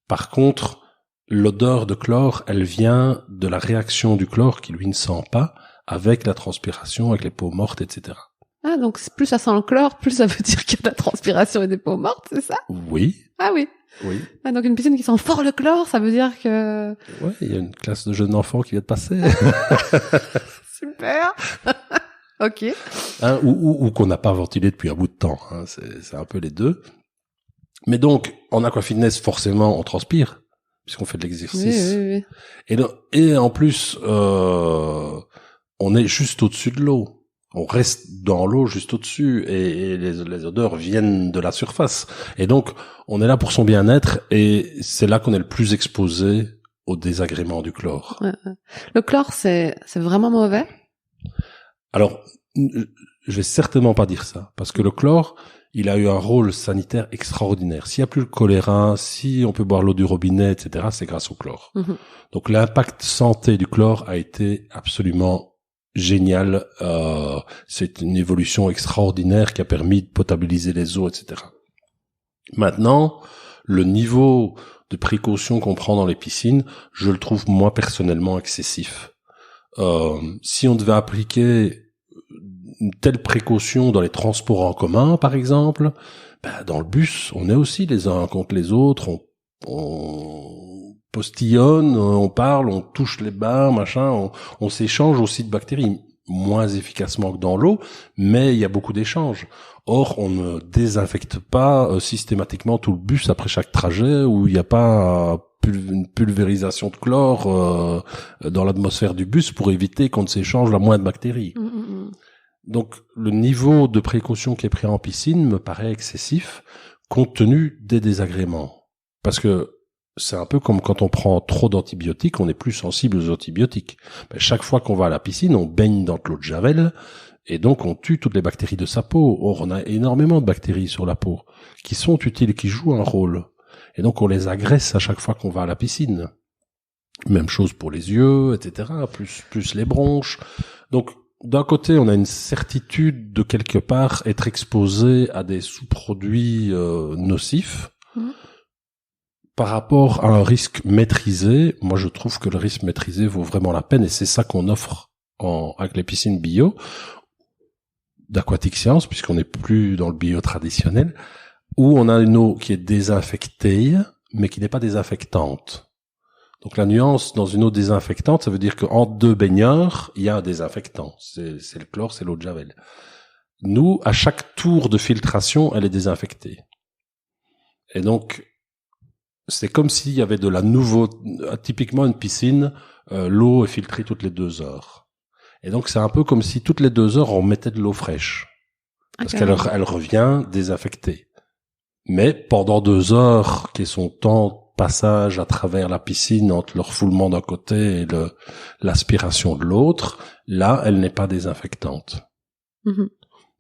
Par contre, l'odeur de chlore, elle vient de la réaction du chlore qui lui ne sent pas avec la transpiration, avec les peaux mortes, etc. Ah, donc plus ça sent le chlore, plus ça veut dire qu'il y a de la transpiration et des peaux mortes, c'est ça? Oui. Ah oui. Oui. Ah, donc une piscine qui sent fort le chlore, ça veut dire que... Ouais, il y a une classe de jeunes enfants qui vient de passer. Super. Ok. Ou qu'on n'a pas ventilé depuis un bout de temps. C'est un peu les deux. Mais donc, en aquafitness, forcément, on transpire, puisqu'on fait de l'exercice. Oui. Et en plus, on est juste au-dessus de l'eau. On reste dans l'eau juste au-dessus et les odeurs viennent de la surface. Et donc, on est là pour son bien-être et c'est là qu'on est le plus exposé au désagrément du chlore. Ouais. Le chlore, c'est vraiment mauvais? Alors, je vais certainement pas dire ça, parce que le chlore, il a eu un rôle sanitaire extraordinaire. S'il n'y a plus le choléra, si on peut boire l'eau du robinet, etc., c'est grâce au chlore. Donc l'impact santé du chlore a été absolument génial. C'est une évolution extraordinaire qui a permis de potabiliser les eaux, etc. Maintenant, le niveau de précaution qu'on prend dans les piscines, je le trouve moi personnellement excessif. Si on devait appliquer une telle précaution dans les transports en commun, par exemple, dans le bus, on est aussi les uns contre les autres, on postillonne, on parle, on touche les bains, machin, on s'échange aussi de bactéries, moins efficacement que dans l'eau, mais il y a beaucoup d'échanges. Or, on ne désinfecte pas systématiquement tout le bus après chaque trajet, où il n'y a pas une pulvérisation de chlore dans l'atmosphère du bus pour éviter qu'on ne s'échange la moindre bactérie. Donc, le niveau de précaution qui est pris en piscine me paraît excessif, compte tenu des désagréments. Parce que c'est un peu comme quand on prend trop d'antibiotiques, on est plus sensible aux antibiotiques. Chaque fois qu'on va à la piscine, on baigne dans de l'eau de Javel, et donc on tue toutes les bactéries de sa peau. Or, on a énormément de bactéries sur la peau, qui sont utiles, qui jouent un rôle. Et donc on les agresse à chaque fois qu'on va à la piscine. Même chose pour les yeux, etc., plus les bronches. Donc, d'un côté, on a une certitude de quelque part être exposé à des sous-produits nocifs. Par rapport à un risque maîtrisé, moi je trouve que le risque maîtrisé vaut vraiment la peine, et c'est ça qu'on offre avec les piscines bio d'Aquatic Science, puisqu'on n'est plus dans le bio traditionnel, où on a une eau qui est désinfectée, mais qui n'est pas désinfectante. Donc la nuance dans une eau désinfectante, ça veut dire qu'entre deux baigneurs, il y a un désinfectant. C'est le chlore, c'est l'eau de Javel. Nous, à chaque tour de filtration, elle est désinfectée. Et donc, c'est comme s'il y avait de la typiquement une piscine, l'eau est filtrée toutes les 2 heures. Et donc c'est un peu comme si toutes les 2 heures on mettait de l'eau fraîche. Parce qu'elle revient désinfectée. Mais pendant 2 heures, qui est son temps passage à travers la piscine entre le refoulement d'un côté et l'aspiration de l'autre, là, elle n'est pas désinfectante.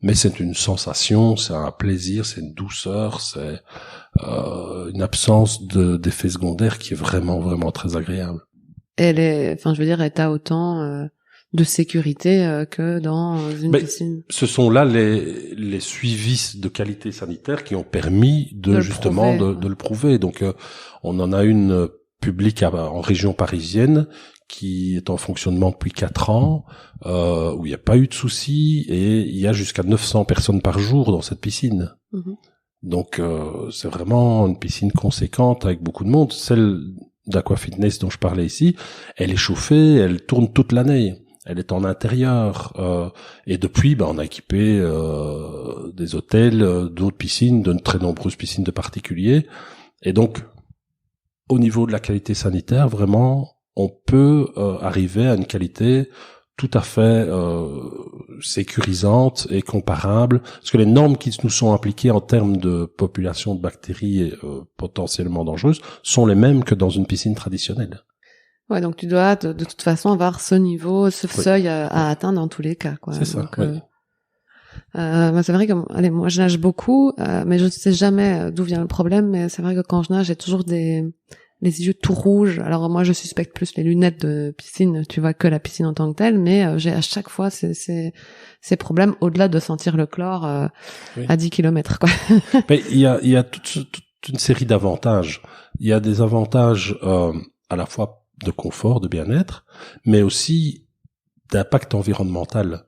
Mais c'est une sensation, c'est un plaisir, c'est une douceur, c'est une absence d'effets secondaires qui est vraiment, vraiment très agréable. Elle est à autant de sécurité que dans une piscine. Ce sont là les suivis de qualité sanitaire qui ont permis de le prouver. Donc on en a une publique en région parisienne qui est en fonctionnement depuis 4 ans, où il n'y a pas eu de soucis, et il y a jusqu'à 900 personnes par jour dans cette piscine. Donc c'est vraiment une piscine conséquente avec beaucoup de monde. Celle d'Aquafitness dont je parlais ici, elle est chauffée, elle tourne toute l'année. Elle est en intérieur, et depuis, on a équipé des hôtels, d'autres piscines, de très nombreuses piscines de particuliers. Et donc, au niveau de la qualité sanitaire, vraiment, on peut arriver à une qualité tout à fait sécurisante et comparable, parce que les normes qui nous sont appliquées en termes de population de bactéries potentiellement dangereuses sont les mêmes que dans une piscine traditionnelle. Ouais, donc tu dois de toute façon avoir ce niveau, ce seuil à atteindre dans tous les cas, quoi. C'est ça. Donc, c'est vrai que, moi je nage beaucoup, mais je ne sais jamais d'où vient le problème. Mais c'est vrai que quand je nage, j'ai toujours les yeux tout rouges. Alors moi, je suspecte plus les lunettes de piscine, tu vois, que la piscine en tant que telle. Mais j'ai à chaque fois ces problèmes au-delà de sentir le chlore à 10 kilomètres, quoi. Mais il y a toute une série d'avantages. Il y a des avantages à la fois de confort, de bien-être, mais aussi d'impact environnemental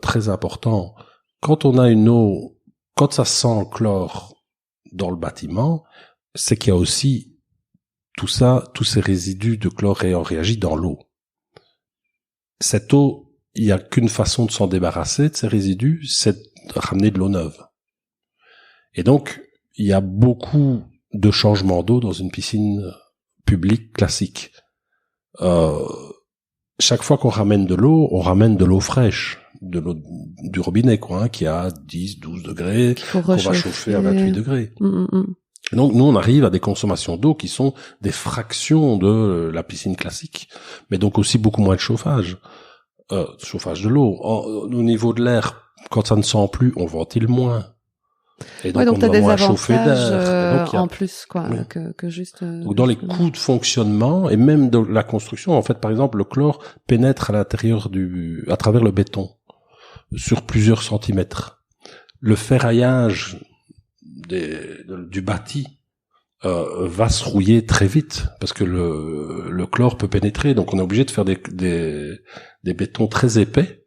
très important. Quand on a une eau, quand ça sent le chlore dans le bâtiment, c'est qu'il y a aussi tout ça, tous ces résidus de chlore ayant réagi dans l'eau. Cette eau, il n'y a qu'une façon de s'en débarrasser de ces résidus, c'est de ramener de l'eau neuve. Et donc, il y a beaucoup de changements d'eau dans une piscine publique classique. Chaque fois qu'on ramène de l'eau, on ramène de l'eau fraîche, de l'eau du robinet, quoi, qui a 10, 12 degrés, qu'on va chauffer à 28 degrés. Et donc, nous, on arrive à des consommations d'eau qui sont des fractions de la piscine classique, mais donc aussi beaucoup moins de chauffage. Chauffage de l'eau. Au niveau de l'air, quand ça ne sent plus, on ventile moins. Et donc, donc on t'as des moins chauffer avantages en plus, quoi, oui. que juste. Donc dans les coûts de fonctionnement et même de la construction, en fait, par exemple, le chlore pénètre à l'intérieur à travers le béton sur plusieurs centimètres. Le ferraillage du bâti va se rouiller très vite parce que le chlore peut pénétrer. Donc on est obligé de faire des bétons très épais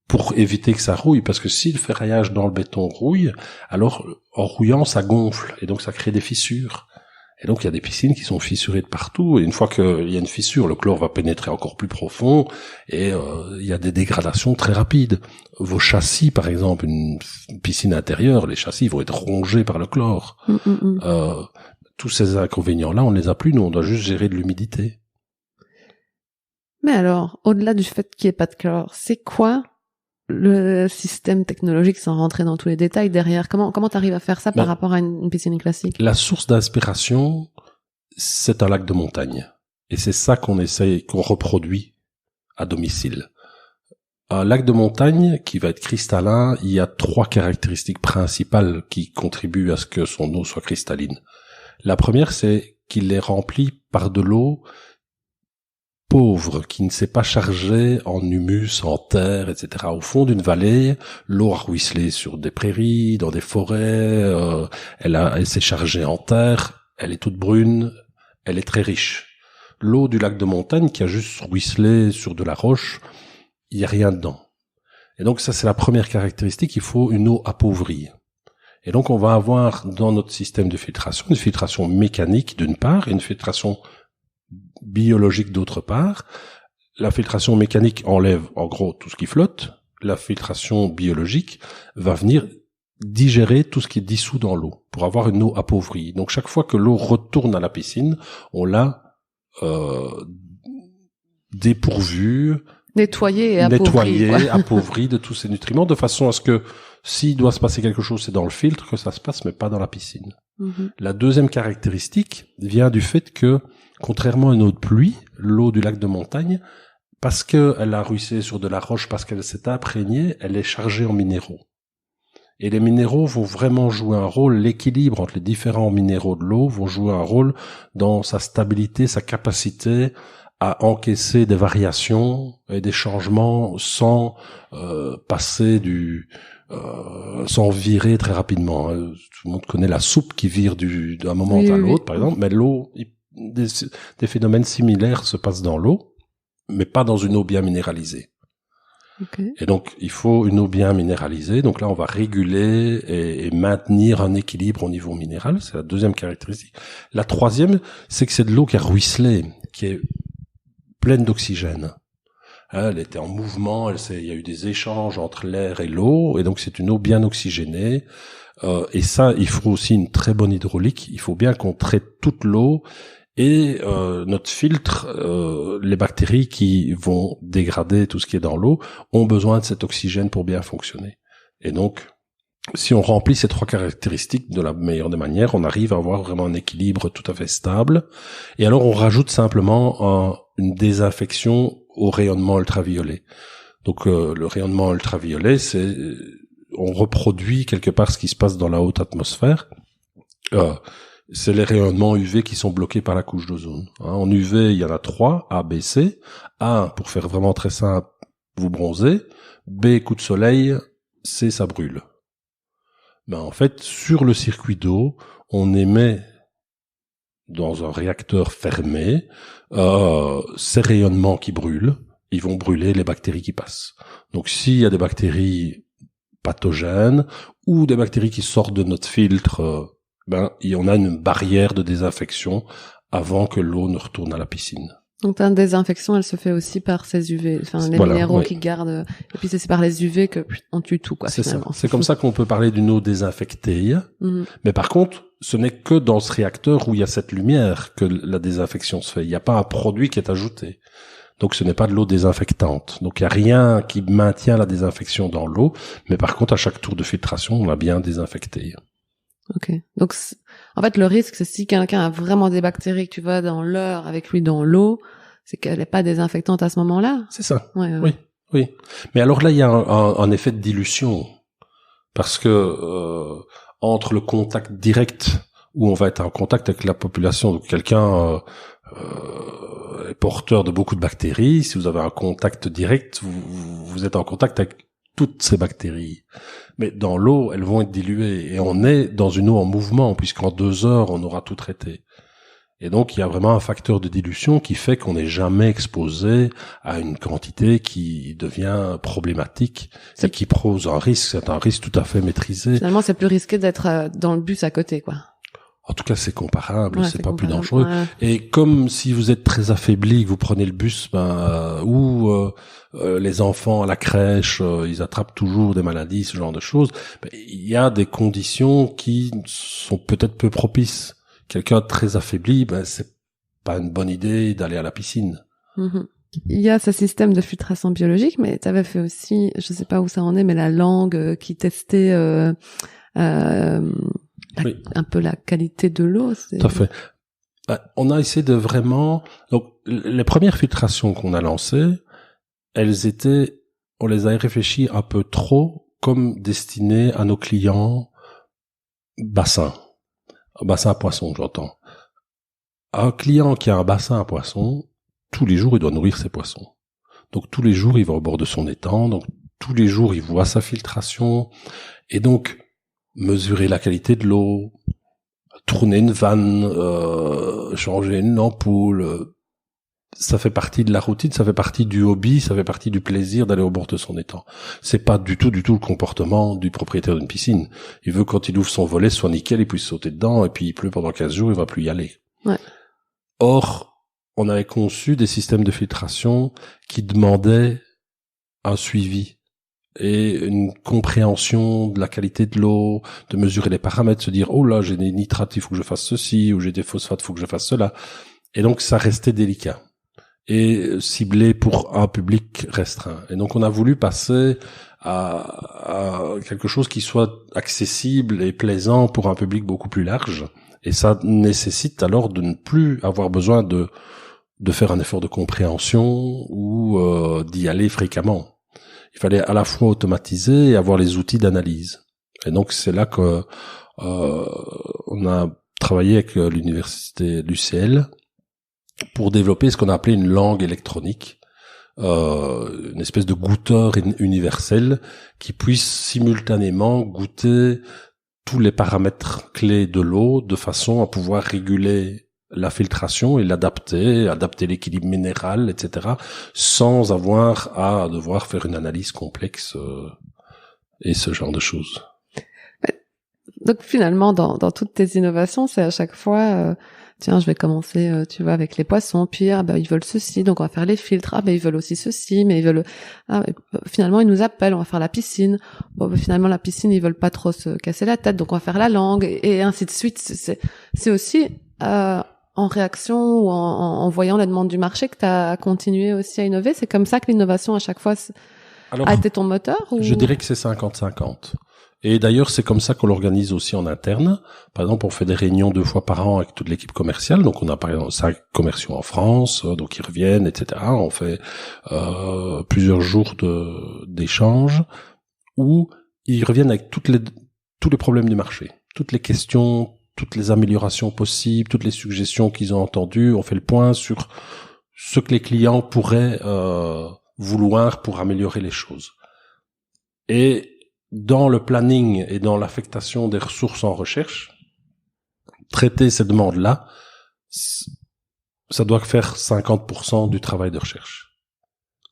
pour éviter que ça rouille, parce que si le ferraillage dans le béton rouille, alors en rouillant ça gonfle et donc ça crée des fissures. Et donc il y a des piscines qui sont fissurées de partout, et une fois qu'il y a une fissure, le chlore va pénétrer encore plus profond et il y a des dégradations très rapides. Vos châssis, par exemple, une piscine intérieure, les châssis vont être rongés par le chlore. Tous ces inconvénients-là, on ne les a plus, nous on doit juste gérer de l'humidité. Mais alors, au-delà du fait qu'il n'y ait pas de chlore, c'est quoi le système technologique, sans rentrer dans tous les détails derrière? Comment t'arrives à faire ça par rapport à une piscine classique? La source d'inspiration, c'est un lac de montagne. Et c'est ça qu'on reproduit à domicile. Un lac de montagne qui va être cristallin, il y a 3 caractéristiques principales qui contribuent à ce que son eau soit cristalline. La première, c'est qu'il est rempli par de l'eau pauvre, qui ne s'est pas chargée en humus, en terre, etc. Au fond d'une vallée, l'eau a ruisselé sur des prairies, dans des forêts, elle s'est chargée en terre, elle est toute brune, elle est très riche. L'eau du lac de montagne qui a juste ruisselé sur de la roche, il n'y a rien dedans. Et donc ça, c'est la première caractéristique, il faut une eau appauvrie. Et donc on va avoir dans notre système de filtration une filtration mécanique d'une part et une filtration biologique d'autre part. La filtration mécanique enlève en gros tout ce qui flotte. La filtration biologique va venir digérer tout ce qui est dissous dans l'eau pour avoir une eau appauvrie. Donc chaque fois que l'eau retourne à la piscine, on l'a dépourvue, nettoyée, appauvrie de tous ces nutriments, de façon à ce que s'il doit se passer quelque chose, c'est dans le filtre que ça se passe, mais pas dans la piscine. Mm-hmm. La deuxième caractéristique vient du fait que, contrairement à une eau de pluie, l'eau du lac de montagne, parce qu'elle a ruissé sur de la roche, parce qu'elle s'est imprégnée, elle est chargée en minéraux. Et les minéraux vont vraiment jouer un rôle, l'équilibre entre les différents minéraux de l'eau vont jouer un rôle dans sa stabilité, sa capacité à encaisser des variations et des changements sans passer sans virer très rapidement. Tout le monde connaît la soupe qui vire d'un moment à l'autre, par exemple, mais l'eau, des phénomènes similaires se passent dans l'eau, mais pas dans une eau bien minéralisée. Okay. Et donc, il faut une eau bien minéralisée. Donc là, on va réguler et maintenir un équilibre au niveau minéral. C'est la deuxième caractéristique. La troisième, c'est que c'est de l'eau qui a ruisselé, qui est pleine d'oxygène. Elle était en mouvement, il y a eu des échanges entre l'air et l'eau, et donc c'est une eau bien oxygénée. Et ça, il faut aussi une très bonne hydraulique. Il faut bien qu'on traite toute l'eau. Et notre filtre, les bactéries qui vont dégrader tout ce qui est dans l'eau, ont besoin de cet oxygène pour bien fonctionner. Et donc, si on remplit ces 3 caractéristiques de la meilleure des manières, on arrive à avoir vraiment un équilibre tout à fait stable. Et alors, on rajoute simplement une désinfection au rayonnement ultraviolet. Donc, le rayonnement ultraviolet, on reproduit quelque part ce qui se passe dans la haute atmosphère. C'est les rayonnements UV qui sont bloqués par la couche d'ozone. En UV, il y en a 3, A, B, C. A, pour faire vraiment très simple, vous bronzez. B, coup de soleil. C, ça brûle. Ben, en fait, sur le circuit d'eau, on émet dans un réacteur fermé ces rayonnements qui brûlent. Ils vont brûler les bactéries qui passent. Donc, s'il y a des bactéries pathogènes ou des bactéries qui sortent de notre filtre, on a une barrière de désinfection avant que l'eau ne retourne à la piscine. Donc ta désinfection, elle se fait aussi par ces UV, les minéraux qui gardent. Et puis c'est par les UV que on tue tout, quoi. C'est finalement. ça. C'est comme ça qu'on peut parler d'une eau désinfectée. Mais par contre, ce n'est que dans ce réacteur où il y a cette lumière que la désinfection se fait. Il n'y a pas un produit qui est ajouté. Donc ce n'est pas de l'eau désinfectante. Donc il n'y a rien qui maintient la désinfection dans l'eau. Mais par contre, à chaque tour de filtration, on l'a bien désinfecté. Ok. Donc, en fait, le risque, c'est si quelqu'un a vraiment des bactéries que tu vas dans l'air avec lui dans l'eau, c'est qu'elle n'est pas désinfectante à ce moment-là. C'est ça. Ouais. Oui. Mais alors là, il y a un effet de dilution. Parce que, entre le contact direct, où on va être en contact avec la population, donc quelqu'un, est porteur de beaucoup de bactéries, si vous avez un contact direct, vous êtes en contact avec toutes ces bactéries. Mais dans l'eau, elles vont être diluées. Et on est dans une eau en mouvement, puisqu'en 2 heures, on aura tout traité. Et donc, il y a vraiment un facteur de dilution qui fait qu'on n'est jamais exposé à une quantité qui devient problématique et qui pose un risque. C'est un risque tout à fait maîtrisé. Finalement, c'est plus risqué d'être dans le bus à côté, quoi. En tout cas, c'est comparable, c'est pas plus comparable. dangereux. Ouais. Et comme si vous êtes très affaibli, que vous prenez le bus, ou les enfants à la crèche, ils attrapent toujours des maladies, ce genre de choses, il y a des conditions qui sont peut-être peu propices. Quelqu'un de très affaibli, c'est pas une bonne idée d'aller à la piscine. Mm-hmm. Il y a ce système de filtration biologique, mais tu avais fait aussi, je sais pas où ça en est, mais la langue qui testait Oui. un peu la qualité de l'eau. Tout à fait. On a essayé de vraiment... Donc, les premières filtrations qu'on a lancées, on les a réfléchies un peu trop comme destinées à nos clients bassin à poisson, j'entends. Un client qui a un bassin à poisson, tous les jours, il doit nourrir ses poissons. Donc, tous les jours, il va au bord de son étang. Donc, tous les jours, il voit sa filtration. Et donc, mesurer la qualité de l'eau, tourner une vanne, changer une ampoule, ça fait partie de la routine, ça fait partie du hobby, ça fait partie du plaisir d'aller au bord de son étang. C'est pas du tout le comportement du propriétaire d'une piscine. Il veut, quand il ouvre son volet, soit nickel, il puisse sauter dedans, et puis il pleut pendant 15 jours, il va plus y aller. Ouais. Or, on avait conçu des systèmes de filtration qui demandaient un suivi et une compréhension de la qualité de l'eau, de mesurer les paramètres, se dire, oh là, j'ai des nitrates, il faut que je fasse ceci, ou j'ai des phosphates, il faut que je fasse cela. Et donc, ça restait délicat et ciblé pour un public restreint. Et donc, on a voulu passer à quelque chose qui soit accessible et plaisant pour un public beaucoup plus large. Et ça nécessite alors de ne plus avoir besoin de faire un effort de compréhension ou d'y aller fréquemment. Il fallait à la fois automatiser et avoir les outils d'analyse. Et donc c'est là que on a travaillé avec l'université l'UCL pour développer ce qu'on a appelé une langue électronique, une espèce de goûteur universel qui puisse simultanément goûter tous les paramètres clés de l'eau de façon à pouvoir réguler la filtration et adapter l'équilibre minéral, etc., sans avoir à devoir faire une analyse complexe et ce genre de choses. Donc finalement, dans toutes tes innovations, c'est à chaque fois, tiens, je vais commencer, tu vois, avec les poissons, puis ils veulent ceci, donc on va faire les filtres, ils veulent aussi ceci, mais ils veulent, finalement ils nous appellent, on va faire la piscine, finalement la piscine ils veulent pas trop se casser la tête, donc on va faire la langue, et ainsi de suite. C'est aussi en réaction ou en voyant la demande du marché que tu as continué aussi à innover. C'est comme ça que l'innovation à chaque fois a été ton moteur, ou... Je dirais que c'est 50-50. Et d'ailleurs, c'est comme ça qu'on l'organise aussi en interne. Par exemple, on fait des réunions 2 fois par an avec toute l'équipe commerciale. Donc, on a par exemple 5 commerciaux en France, donc ils reviennent, etc. On fait plusieurs jours d'échanges où ils reviennent avec tous les problèmes du marché, toutes les questions, toutes les améliorations possibles, toutes les suggestions qu'ils ont entendues. On fait le point sur ce que les clients pourraient vouloir pour améliorer les choses. Et dans le planning et dans l'affectation des ressources en recherche, traiter ces demandes-là, ça doit faire 50% du travail de recherche.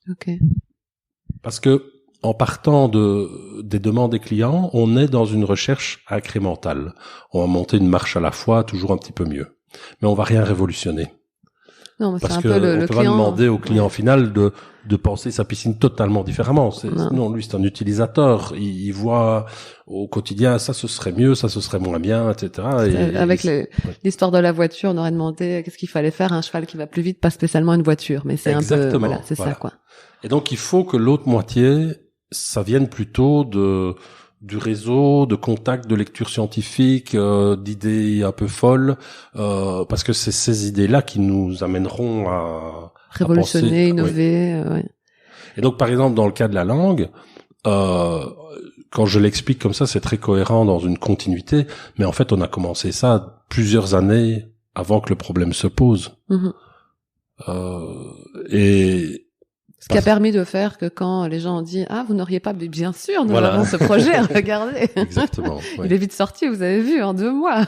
Ok. Parce que en partant des demandes des clients, on est dans une recherche incrémentale. On va monter une marche à la fois, toujours un petit peu mieux. Mais on va rien révolutionner. Non, mais parce c'est un que peu le on peut client... pas demander au client final de penser sa piscine totalement différemment. Non, lui c'est un utilisateur. Il voit au quotidien ça ce serait mieux, ça ce serait moins bien, etc. Avec l'histoire de la voiture, on aurait demandé qu'est-ce qu'il fallait faire un cheval qui va plus vite, pas spécialement une voiture, mais c'est exactement, un peu voilà, c'est ça quoi. Et donc il faut que l'autre moitié, ça vienne plutôt du réseau, de contacts, de lecture scientifique, d'idées un peu folles, parce que c'est ces idées-là qui nous amèneront à révolutionner, penser, innover. Ouais. Et donc, par exemple, dans le cas de la langue, quand je l'explique comme ça, c'est très cohérent dans une continuité, mais en fait, on a commencé ça plusieurs années avant que le problème se pose. Et ce qui a permis de faire que quand les gens ont dit vous n'auriez pas, mais bien sûr nous avons ce projet, regardez. Exactement. Il est vite sorti, vous avez vu en 2 mois.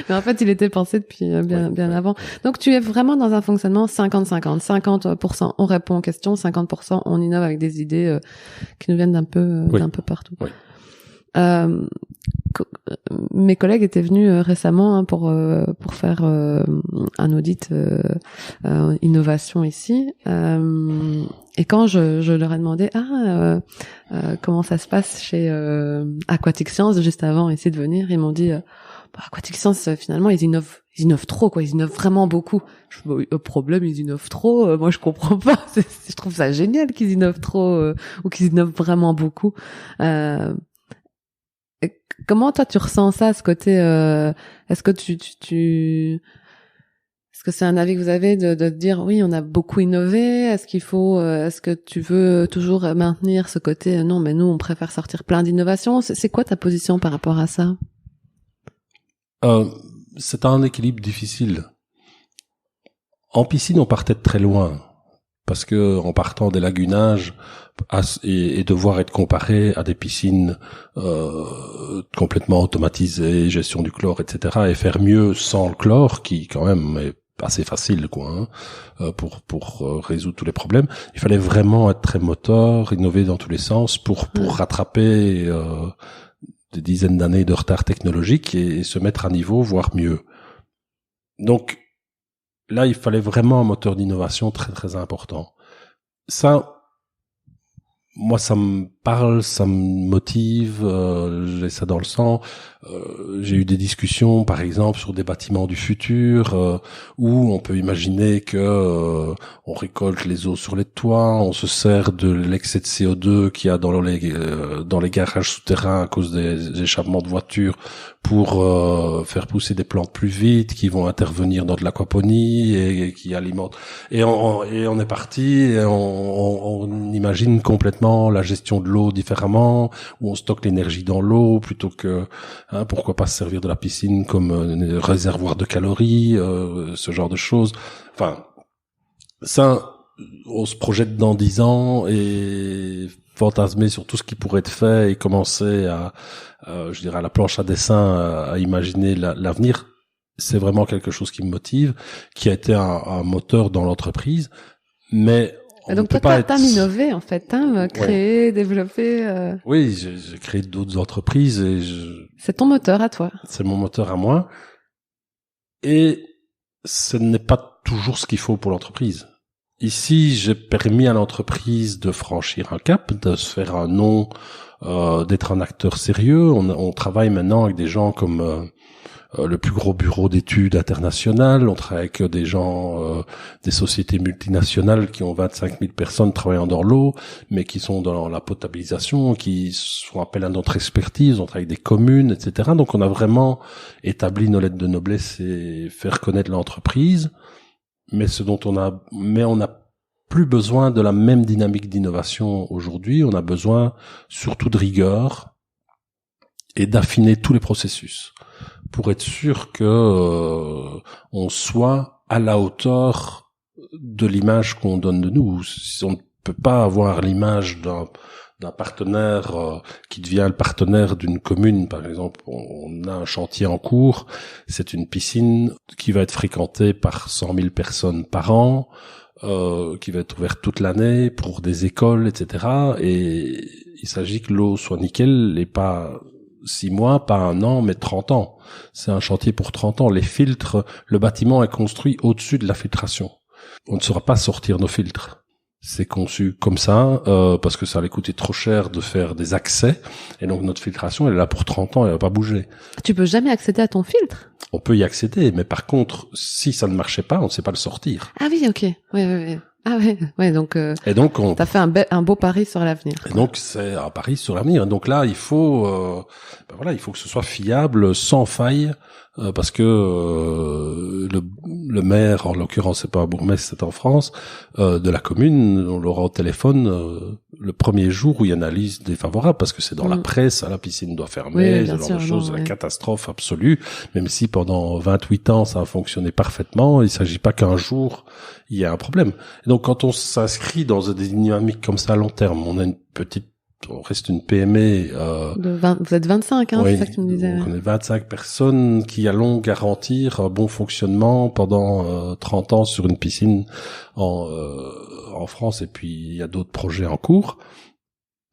Mais en fait il était pensé depuis bien avant. Donc tu es vraiment dans un fonctionnement 50-50. 50% on répond aux questions, 50% on innove avec des idées qui nous viennent d'un peu partout. Oui. Mes collègues étaient venus récemment pour faire un audit innovation ici, et quand je leur ai demandé comment ça se passe chez Aquatic Science juste avant ici de venir, ils m'ont dit Aquatic Science finalement ils innovent trop quoi, ils innovent vraiment beaucoup. Le problème ils innovent trop, moi je comprends pas, je trouve ça génial qu'ils innovent trop ou qu'ils innovent vraiment beaucoup. Comment toi tu ressens ça, ce côté est-ce que tu Est-ce que c'est un avis que vous avez de dire oui, on a beaucoup innové? Est-ce que tu veux toujours maintenir ce côté non, mais nous on préfère sortir plein d'innovations? C'est quoi ta position par rapport à ça? C'est un équilibre difficile. En piscine, on partait de très loin. Parce que en partant des lagunages et devoir être comparé à des piscines complètement automatisées, gestion du chlore, etc., et faire mieux sans le chlore, qui quand même est assez facile, quoi, pour résoudre tous les problèmes. Il fallait vraiment être très moteur, innover dans tous les sens pour rattraper des dizaines d'années de retard technologique et se mettre à niveau, voire mieux. Donc là, il fallait vraiment un moteur d'innovation très très important. Ça, moi, ça me parle, ça me motive, j'ai ça dans le sang. J'ai eu des discussions, par exemple, sur des bâtiments du futur, où on peut imaginer que on récolte les eaux sur les toits, on se sert de l'excès de CO2 qu'il y a dans les garages souterrains à cause des échappements de voitures pour faire pousser des plantes plus vite, qui vont intervenir dans de l'aquaponie et qui alimentent. Et on est parti, et on imagine complètement la gestion de l'eau différemment, où on stocke l'énergie dans l'eau plutôt que pourquoi pas se servir de la piscine comme réservoir de calories, ce genre de choses. Enfin, ça, on se projette dans 10 ans et fantasmer sur tout ce qui pourrait être fait et commencer à la planche à dessin, à imaginer l'avenir. C'est vraiment quelque chose qui me motive, qui a été un moteur dans l'entreprise, mais donc toi, t'as innové en fait, créé, développé. Oui, j'ai créé d'autres entreprises et c'est ton moteur à toi. C'est mon moteur à moi. Et ce n'est pas toujours ce qu'il faut pour l'entreprise. Ici, j'ai permis à l'entreprise de franchir un cap, de se faire un nom, d'être un acteur sérieux. On travaille maintenant avec des gens comme le plus gros bureau d'études international. On travaille avec des gens, des sociétés multinationales qui ont 25 000 personnes travaillant dans l'eau, mais qui sont dans la potabilisation, qui font appel à notre expertise. On travaille avec des communes, etc. Donc on a vraiment établi nos lettres de noblesse et faire connaître l'entreprise. Mais on n'a plus besoin de la même dynamique d'innovation aujourd'hui. On a besoin surtout de rigueur et d'affiner tous les processus pour être sûr que on soit à la hauteur de l'image qu'on donne de nous. On ne peut pas avoir l'image d'un partenaire qui devient le partenaire d'une commune. Par exemple, on a un chantier en cours, c'est une piscine qui va être fréquentée par 100 000 personnes par an, qui va être ouverte toute l'année pour des écoles, etc. Et il s'agit que l'eau soit nickel et pas 6 mois, pas 1 an, mais 30 ans. C'est un chantier pour 30 ans. Les filtres, le bâtiment est construit au-dessus de la filtration. On ne saura pas sortir nos filtres. C'est conçu comme ça, parce que ça allait coûter trop cher de faire des accès. Et donc notre filtration, elle est là pour 30 ans, elle va pas bouger. Tu peux jamais accéder à ton filtre? On peut y accéder, mais par contre, si ça ne marchait pas, on ne sait pas le sortir. Ah oui, ok. Ouais. Ah ouais, donc t'as fait un beau pari sur l'avenir. Et donc c'est un pari sur l'avenir. Donc là, il faut il faut que ce soit fiable, sans faille, parce que le maire, en l'occurrence c'est pas un bourgmestre, c'est en France, de la commune, on l'aura au téléphone le premier jour où il y a une analyse défavorable, parce que c'est dans la presse, la piscine doit fermer, ce genre de choses, la catastrophe absolue, même si pendant 28 ans ça a fonctionné parfaitement, il s'agit pas qu'un jour il y a un problème. Et donc quand on s'inscrit dans des dynamiques comme ça à long terme, on reste une PME. Vous êtes 25, oui, c'est ça que tu me disais. On est 25 personnes qui allons garantir un bon fonctionnement pendant 30 ans sur une piscine en France, et puis il y a d'autres projets en cours.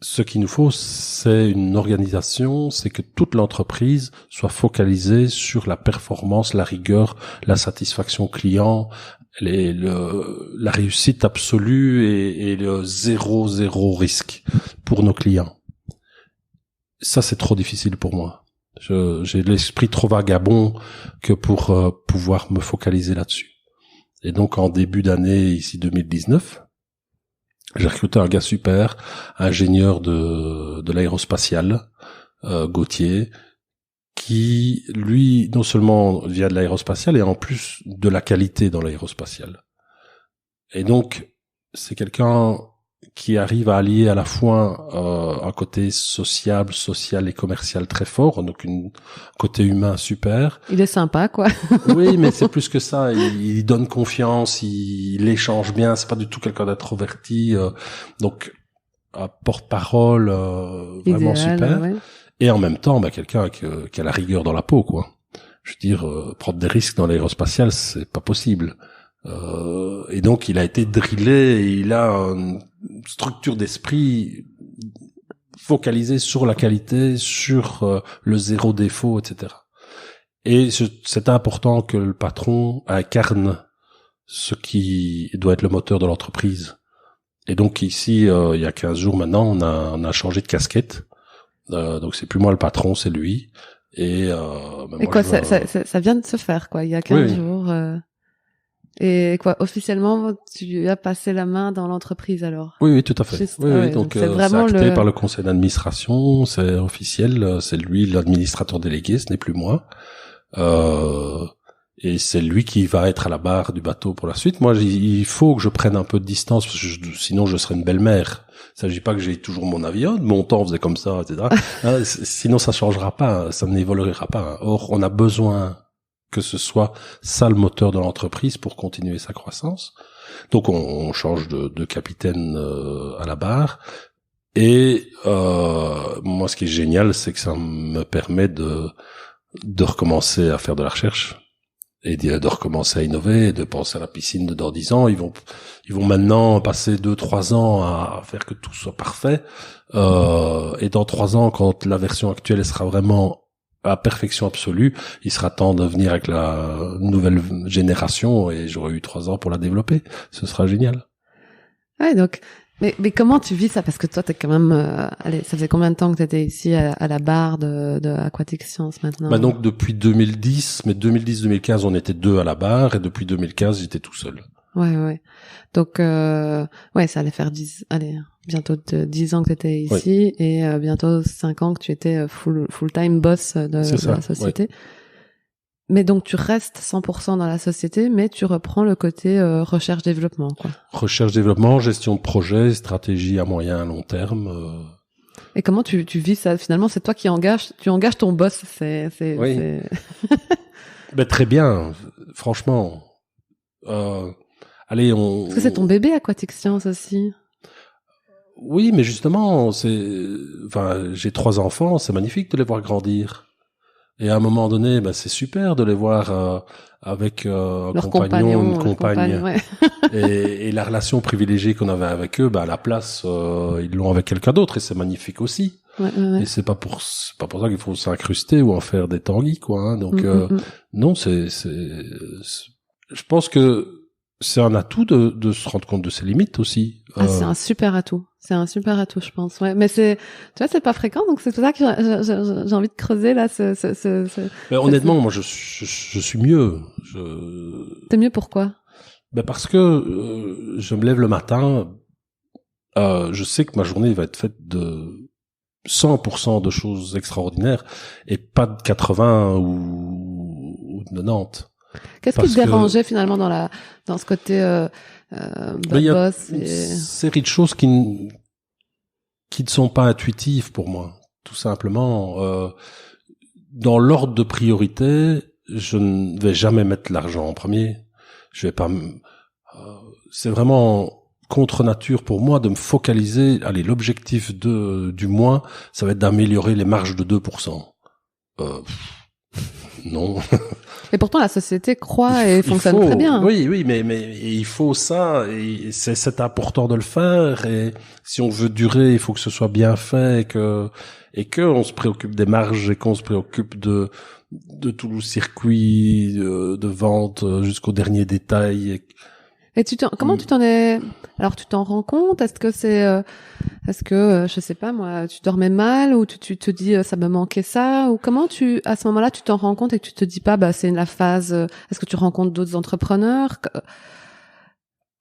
Ce qu'il nous faut, c'est une organisation, c'est que toute l'entreprise soit focalisée sur la performance, la rigueur, la satisfaction client, la réussite absolue et le zéro risque pour nos clients. Ça, c'est trop difficile pour moi. J'ai l'esprit trop vagabond que pour pouvoir me focaliser là-dessus. Et donc, en début d'année, ici 2019, j'ai recruté un gars super, ingénieur de l'aérospatiale, Gauthier, qui, lui, non seulement vient de l'aérospatial, et en plus de la qualité dans l'aérospatial. Et donc, c'est quelqu'un qui arrive à allier à la fois un côté sociable, social et commercial très fort, donc un côté humain super. Il est sympa, quoi. Oui, mais c'est plus que ça. Il donne confiance, il échange bien. C'est pas du tout quelqu'un d'introverti. Donc, un porte-parole vraiment Idéal, super. ouais. Et en même temps, quelqu'un qui a la rigueur dans la peau, quoi. Je veux dire, prendre des risques dans l'aérospatial, c'est pas possible. Et donc, il a été drillé et il a une structure d'esprit focalisée sur la qualité, sur le zéro défaut, etc. Et c'est important que le patron incarne ce qui doit être le moteur de l'entreprise. Et donc ici, il y a 15 jours maintenant, on a changé de casquette. Donc c'est plus moi le patron, c'est lui. Et moi, quoi, ça vient de se faire, quoi, il y a 15 jours. Et quoi, officiellement, tu as passé la main dans l'entreprise alors? Oui, tout à fait. Juste, oui, donc c'est acté par le conseil d'administration, c'est officiel, c'est lui l'administrateur délégué, ce n'est plus moi. Et c'est lui qui va être à la barre du bateau pour la suite. Moi, il faut que je prenne un peu de distance, parce que sinon je serai une belle-mère. Il s'agit pas que j'ai toujours mon avion, mon temps faisait comme ça, etc. Sinon ça changera pas, ça n'évoluera pas. Or, on a besoin que ce soit ça le moteur de l'entreprise pour continuer sa croissance. Donc on change de capitaine à la barre. Et moi, ce qui est génial, c'est que ça me permet de recommencer à faire de la recherche et de recommencer à innover, et de penser à la piscine de dans 10 ans. Ils vont maintenant passer 2-3 ans à faire que tout soit parfait. Et dans 3 ans, quand la version actuelle sera vraiment à perfection absolue, il sera temps de venir avec la nouvelle génération, et j'aurai eu 3 ans pour la développer. Ce sera génial. Ouais, donc, mais comment tu vis ça? Parce que toi, t'es quand même, allez, ça faisait combien de temps que t'étais ici à la barre de Aquatic Science maintenant? Donc depuis 2010, mais 2010-2015, on était 2 à la barre, et depuis 2015, j'étais tout seul. Ouais. Donc, ouais, ça allait faire bientôt 10 ans que t'étais ici, et bientôt 5 ans que tu étais full-time boss de la société. Ouais. Mais donc tu restes 100% dans la société, mais tu reprends le côté recherche-développement, quoi. Recherche-développement, gestion de projet, stratégie à moyen, à long terme. Et comment tu vis ça? Finalement, c'est toi qui engages ton boss. Oui. Très bien, franchement. Allez, Parce que c'est ton bébé Aquatic Science aussi. Oui, mais justement, j'ai 3 enfants, c'est magnifique de les voir grandir. Et à un moment donné, c'est super de les voir avec un compagnon, une compagne. Ouais. et la relation privilégiée qu'on avait avec eux, à la place, ils l'ont avec quelqu'un d'autre, et c'est magnifique aussi. Ouais. Et c'est pas pour ça qu'il faut s'incruster ou en faire des tanguis, quoi. Hein. Donc non, je pense que c'est un atout de se rendre compte de ses limites aussi. C'est un super atout. C'est un super atout, je pense. Ouais, mais tu vois, c'est pas fréquent, donc c'est pour ça que j'ai envie de creuser là. Mais honnêtement, moi, je suis mieux. T'es mieux pourquoi? Parce que je me lève le matin, je sais que ma journée va être faite de 100% de choses extraordinaires et pas de 80 ou de 90. Qu'est-ce qui te dérangeait finalement dans ce côté boss? Il y a une série de choses qui ne sont pas intuitives pour moi, tout simplement. Dans l'ordre de priorité, je ne vais jamais mettre l'argent en premier. Je vais pas. C'est vraiment contre nature pour moi de me focaliser. Allez, l'objectif du mois, ça va être d'améliorer les marges de 2%. Non. Et pourtant, la société croît et fonctionne très bien. Oui, mais il faut ça, et c'est important de le faire, et si on veut durer, il faut que ce soit bien fait, et que on se préoccupe des marges, et qu'on se préoccupe de tout le circuit de vente jusqu'au dernier détail. Et comment tu t'en es? Alors, tu t'en rends compte? Est-ce que je sais pas moi, tu dormais mal, ou tu te dis ça me manquait ça, ou comment à ce moment-là, tu t'en rends compte et que tu te dis pas c'est la phase? Est-ce que tu rencontres d'autres entrepreneurs?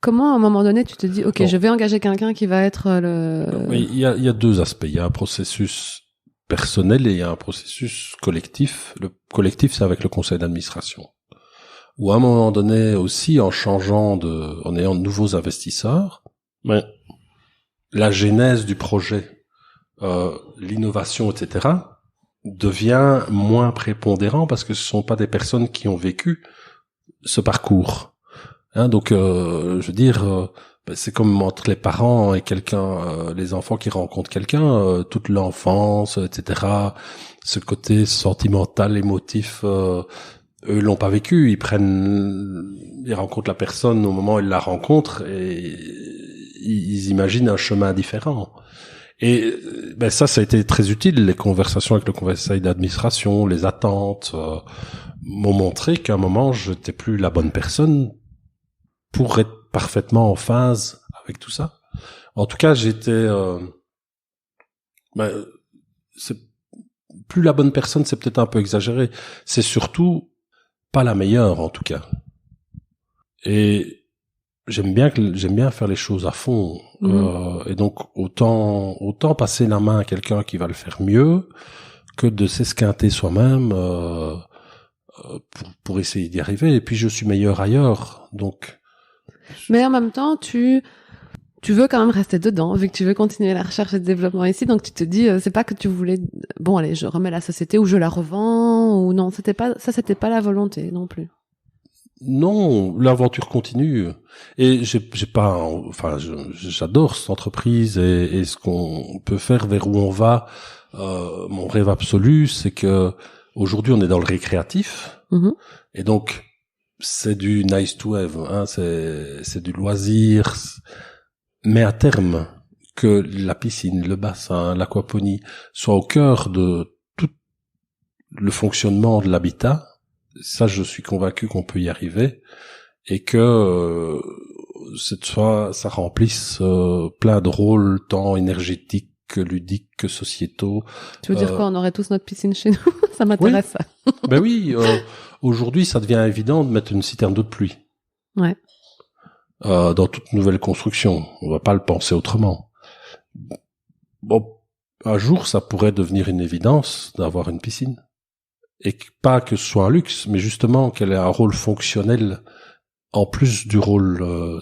Comment à un moment donné tu te dis je vais engager quelqu'un qui va être le? Oui, il y a 2 aspects. Il y a un processus personnel et il y a un processus collectif. Le collectif, c'est avec le conseil d'administration. Ou à un moment donné aussi, en ayant de nouveaux investisseurs, mais la genèse du projet, l'innovation, etc., devient moins prépondérant parce que ce sont pas des personnes qui ont vécu ce parcours. Donc, je veux dire, c'est comme entre les parents et quelqu'un, les enfants qui rencontrent quelqu'un, toute l'enfance, etc., ce côté sentimental, émotif, eux l'ont pas vécu. Ils rencontrent la personne au moment où ils la rencontrent et ils imaginent un chemin différent. Et ça a été très utile. Les conversations avec le conseil d'administration, les attentes m'ont montré qu'à un moment, je n'étais plus la bonne personne pour être parfaitement en phase avec tout ça. En tout cas, j'étais... c'est plus la bonne personne, c'est peut-être un peu exagéré. C'est surtout pas la meilleure, en tout cas. Et j'aime bien faire les choses à fond. Et donc, autant passer la main à quelqu'un qui va le faire mieux que de s'esquinter soi-même pour essayer d'y arriver. Et puis, je suis meilleur ailleurs. Donc... Mais en même temps, tu veux quand même rester dedans, vu que tu veux continuer la recherche et le développement ici. Donc, tu te dis, c'est pas que tu voulais, bon, allez, je remets la société ou je la revends, ou non, c'était pas la volonté non plus. Non, l'aventure continue. Et j'adore cette entreprise et ce qu'on peut faire, vers où on va. Mon rêve absolu, c'est que aujourd'hui on est dans le récréatif. Et donc, c'est du nice to have, c'est du loisir. Mais à terme, que la piscine, le bassin, l'aquaponie soient au cœur de tout le fonctionnement de l'habitat, ça, je suis convaincu qu'on peut y arriver et que cette fois, ça remplisse plein de rôles, tant énergétiques que ludiques que sociétaux. Tu veux dire quoi? On aurait tous notre piscine chez nous? Ça m'intéresse, oui. ça. Oui, aujourd'hui, ça devient évident de mettre une citerne d'eau de pluie. Ouais. Dans toute nouvelle construction. On va pas le penser autrement. Bon, un jour, ça pourrait devenir une évidence d'avoir une piscine. Et pas que ce soit un luxe, mais justement qu'elle ait un rôle fonctionnel en plus du rôle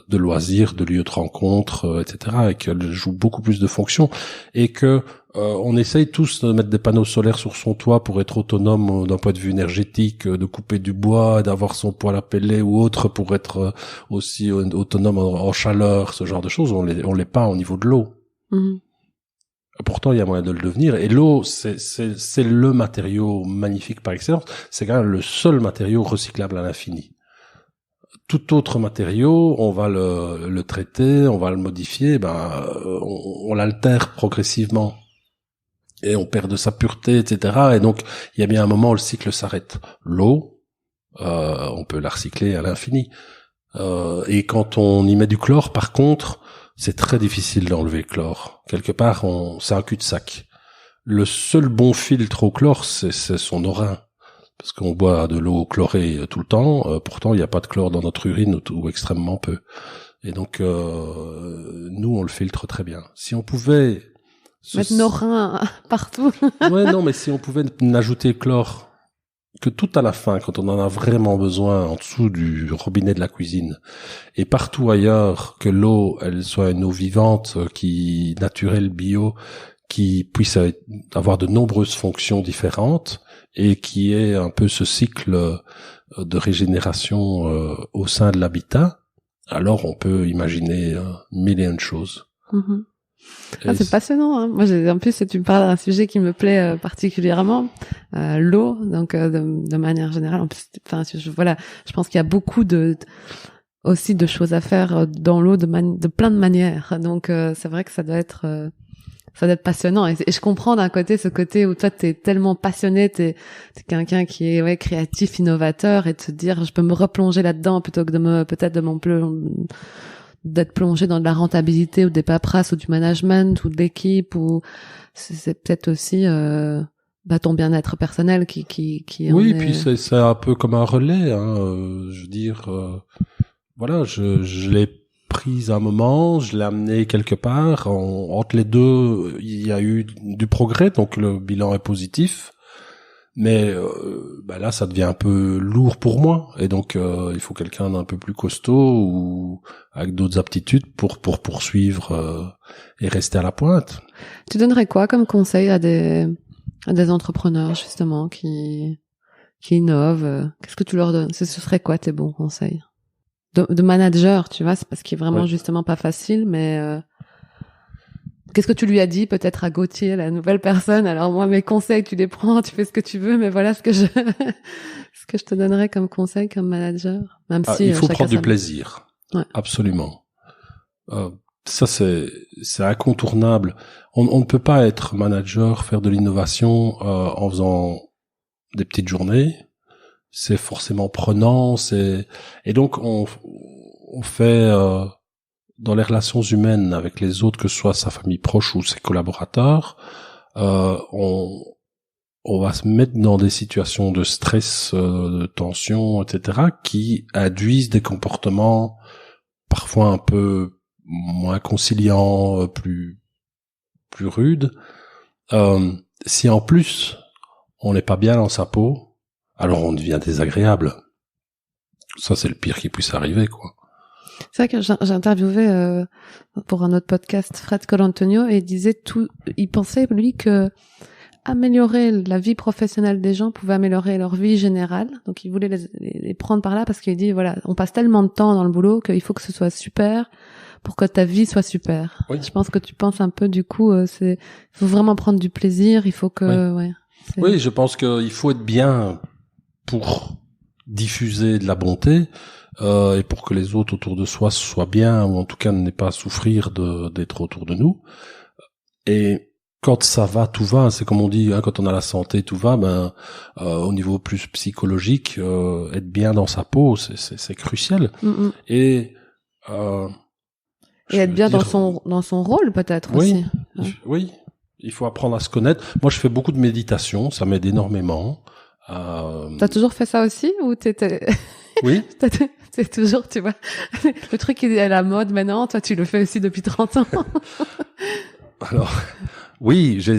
de loisir, de lieu de rencontre, etc., et qu'elle joue beaucoup plus de fonctions, et que on essaye tous de mettre des panneaux solaires sur son toit pour être autonome d'un point de vue énergétique, de couper du bois, d'avoir son poêle à pellets ou autre pour être aussi autonome en chaleur, ce genre de choses. On l'est pas au niveau de l'eau. Pourtant, il y a moyen de le devenir. Et l'eau, c'est le matériau magnifique par excellence. C'est quand même le seul matériau recyclable à l'infini. Tout autre matériau, on va le traiter, on va le modifier, on l'altère progressivement. Et on perd de sa pureté, etc. Et donc, il y a bien un moment où le cycle s'arrête. L'eau, on peut la recycler à l'infini. Et quand on y met du chlore, par contre, c'est très difficile d'enlever le chlore. Quelque part, c'est un cul-de-sac. Le seul bon filtre au chlore, c'est son orin. Parce qu'on boit de l'eau chlorée tout le temps. Pourtant, il n'y a pas de chlore dans notre urine ou extrêmement peu. Et donc, nous, on le filtre très bien. Si on pouvait... Mettre nos reins partout. Ouais, non, mais si on pouvait n'ajouter chlore que tout à la fin, quand on en a vraiment besoin, en dessous du robinet de la cuisine, et partout ailleurs, que l'eau, elle soit une eau vivante, naturelle, bio, qui puisse avoir de nombreuses fonctions différentes, et qui ait un peu ce cycle de régénération au sein de l'habitat, alors on peut imaginer mille et une choses. C'est passionnant, hein. Moi, en plus, tu me parles d'un sujet qui me plaît particulièrement, l'eau, donc de manière générale. En plus, je pense qu'il y a beaucoup aussi de choses à faire dans l'eau de plein de manières. Donc, c'est vrai que ça doit être passionnant. Et je comprends d'un côté ce côté où toi, t'es tellement passionné, t'es quelqu'un qui est créatif, innovateur, et te dire, je peux me replonger là-dedans plutôt que d'être plongé dans de la rentabilité ou des paperasses ou du management ou de l'équipe, ou c'est peut-être aussi ton bien-être personnel qui oui, puis c'est un peu comme un relais, hein. Je veux dire, voilà, je l'ai prise à un moment, je l'ai amené quelque part. Entre les deux, il y a eu du progrès, donc le bilan est positif. Mais là, ça devient un peu lourd pour moi, et donc il faut quelqu'un d'un peu plus costaud ou avec d'autres aptitudes pour poursuivre et rester à la pointe. Tu donnerais quoi comme conseil à des entrepreneurs justement qui innovent? Qu'est-ce que tu leur donnes? Ce serait quoi tes bons conseils de manager, tu vois? C'est parce qu'il est vraiment justement pas facile, mais qu'est-ce que tu lui as dit peut-être à Gauthier, la nouvelle personne? Alors moi, mes conseils, tu les prends, tu fais ce que tu veux, mais voilà ce que je te donnerais comme conseil, comme manager. Même si il faut prendre du plaisir. Ouais. Absolument. Ça c'est incontournable. On ne peut pas être manager, faire de l'innovation en faisant des petites journées. C'est forcément prenant. Et donc on fait dans les relations humaines avec les autres, que ce soit sa famille proche ou ses collaborateurs, on va se mettre dans des situations de stress, de tension, etc., qui induisent des comportements parfois un peu moins conciliants, plus rudes. Si en plus on n'est pas bien dans sa peau, alors on devient désagréable. Ça, c'est le pire qui puisse arriver, quoi. C'est vrai que j'ai interviewé pour un autre podcast Fred Colantonio, et il pensait lui que améliorer la vie professionnelle des gens pouvait améliorer leur vie générale. Donc il voulait les prendre par là, parce qu'il dit voilà, on passe tellement de temps dans le boulot qu'il faut que ce soit super pour que ta vie soit super. Oui. Je pense que tu penses un peu, du coup, il faut vraiment prendre du plaisir, il faut que oui, je pense qu'il faut être bien pour diffuser de la bonté. Et pour que les autres autour de soi soient bien, ou en tout cas n'aient pas à souffrir d'être autour de nous. Et quand ça va, tout va. C'est comme on dit, hein, quand on a la santé, tout va. Au niveau plus psychologique, être bien dans sa peau, c'est crucial. Mm-hmm. Et être bien dans son rôle, peut-être aussi. Oui, il faut apprendre à se connaître. Moi, je fais beaucoup de méditation, ça m'aide énormément. T'as toujours fait ça aussi, ou t'étais... Oui. C'est toujours, tu vois, le truc qui est à la mode maintenant, toi tu le fais aussi depuis 30 ans. Alors, oui, je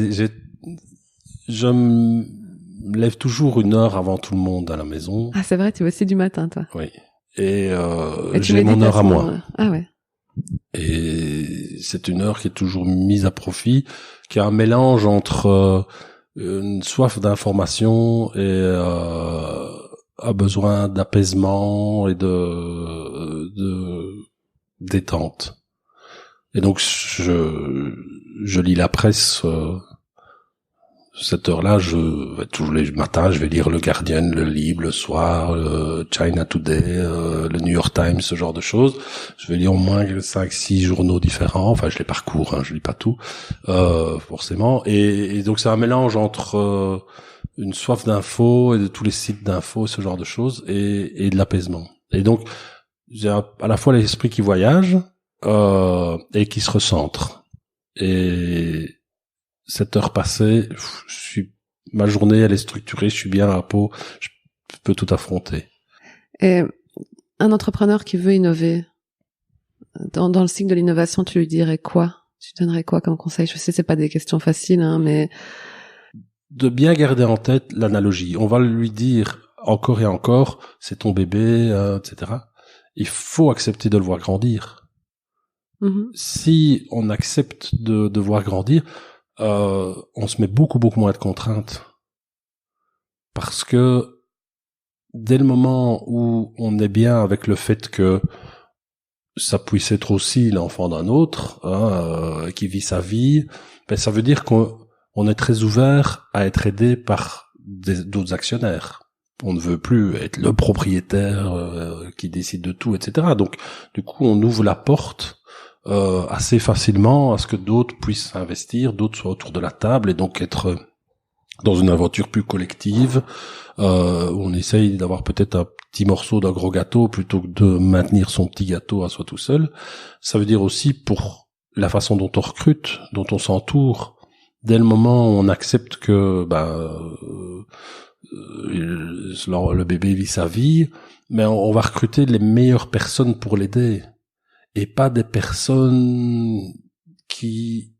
me lève toujours 1 heure avant tout le monde à la maison. Ah, c'est vrai, tu vas aussi du matin, toi. Oui. Et j'ai mon heure à moi. Ah ouais. Et c'est 1 heure qui est toujours mise à profit, qui a un mélange entre une soif d'information et a besoin d'apaisement et de détente. Et donc je lis la presse. Cette heure-là, tous les matins, je vais lire le Guardian, le Libre, le soir, le China Today, le New York Times, ce genre de choses. Je vais lire au moins 5-6 journaux différents. Enfin, je les parcours, hein, je lis pas tout, forcément. Et donc c'est un mélange entre une soif d'infos et de tous les sites d'infos, ce genre de choses, et de l'apaisement. Et donc, j'ai à la fois l'esprit qui voyage et qui se recentre. Et cette heure passée, ma journée, elle est structurée, je suis bien à la peau, je peux tout affronter. Et un entrepreneur qui veut innover, dans le cycle de l'innovation, tu lui dirais quoi? Tu donnerais quoi comme conseil? Je sais, c'est pas des questions faciles, hein, mais... De bien garder en tête l'analogie. On va lui dire encore et encore, c'est ton bébé, etc. Il faut accepter de le voir grandir. Mm-hmm. Si on accepte de voir grandir, on se met beaucoup moins de contraintes, parce que dès le moment où on est bien avec le fait que ça puisse être aussi l'enfant d'un autre, qui vit sa vie, ça veut dire qu'on est très ouvert à être aidé par d'autres actionnaires. On ne veut plus être le propriétaire qui décide de tout, etc. Donc du coup on ouvre la porte assez facilement à ce que d'autres puissent investir, d'autres soient autour de la table, et donc être dans une aventure plus collective, où on essaye d'avoir peut-être un petit morceau d'un gros gâteau plutôt que de maintenir son petit gâteau à soi tout seul. Ça veut dire aussi pour la façon dont on recrute, dont on s'entoure, dès le moment où on accepte que le bébé vit sa vie, mais on va recruter les meilleures personnes pour l'aider. et pas des personnes qui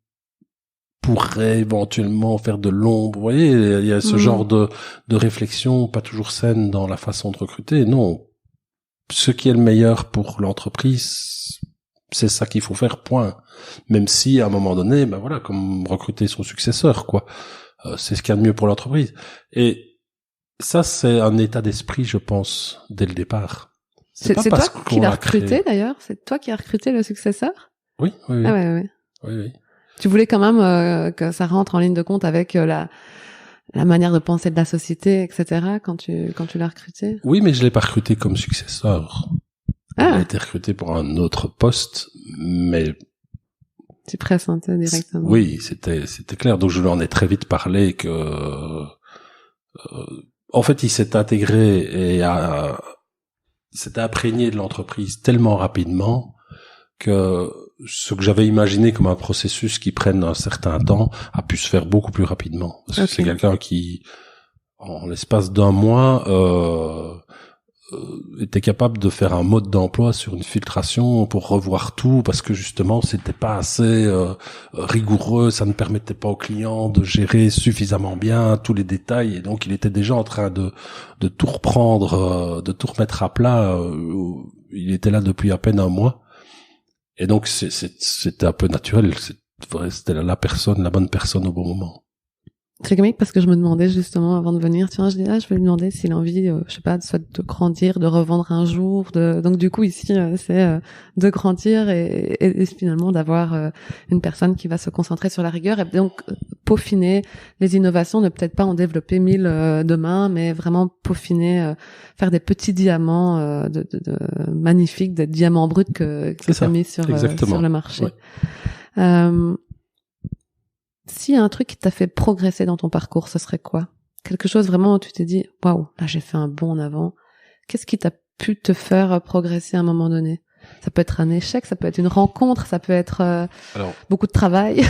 pourraient éventuellement faire de l'ombre. Vous voyez, il y a ce genre de réflexion pas toujours saine dans la façon de recruter. Non. Ce qui est le meilleur pour l'entreprise, c'est ça qu'il faut faire, point. Même si, à un moment donné, ben voilà, comme recruter son successeur, quoi. C'est ce qu'il y a de mieux pour l'entreprise. Et ça, c'est un état d'esprit, je pense, dès le départ. C'est toi qui l'as recruté, d'ailleurs? C'est toi qui as recruté le successeur? Oui. Ah ouais. Oui. Tu voulais quand même que ça rentre en ligne de compte avec la manière de penser de la société, etc. quand tu l'as recruté? Oui, mais je l'ai pas recruté comme successeur. Il a été recruté pour un autre poste, mais tu pressentais directement. Oui, c'était clair. Donc je lui en ai très vite parlé que en fait il s'est intégré et s'est imprégné de l'entreprise tellement rapidement que ce que j'avais imaginé comme un processus qui prenne un certain temps a pu se faire beaucoup plus rapidement. Parce que c'est quelqu'un qui, en l'espace d'un mois, était capable de faire un mode d'emploi sur une filtration pour revoir tout, parce que justement c'était pas assez rigoureux, ça ne permettait pas au client de gérer suffisamment bien tous les détails, et donc il était déjà en train de tout reprendre, de tout remettre à plat. Il était là depuis à peine un mois. Et donc c'était un peu naturel, c'était la bonne personne au bon moment. C'est comique parce que je me demandais justement avant de venir, tiens, je vais lui demander s'il a envie, je sais pas, soit de grandir, de revendre un jour, donc du coup ici c'est de grandir et finalement d'avoir une personne qui va se concentrer sur la rigueur et donc peaufiner les innovations, ne peut-être pas en développer 1000 demain, mais vraiment peaufiner, faire des petits diamants de magnifiques, des diamants bruts que tu as mis sur le marché. Ouais. S'il y a un truc qui t'a fait progresser dans ton parcours, ce serait quoi? Quelque chose vraiment où tu t'es dit, waouh, là j'ai fait un bond en avant. Qu'est-ce qui t'a pu te faire progresser à un moment donné? Ça peut être un échec, ça peut être une rencontre, ça peut être beaucoup de travail.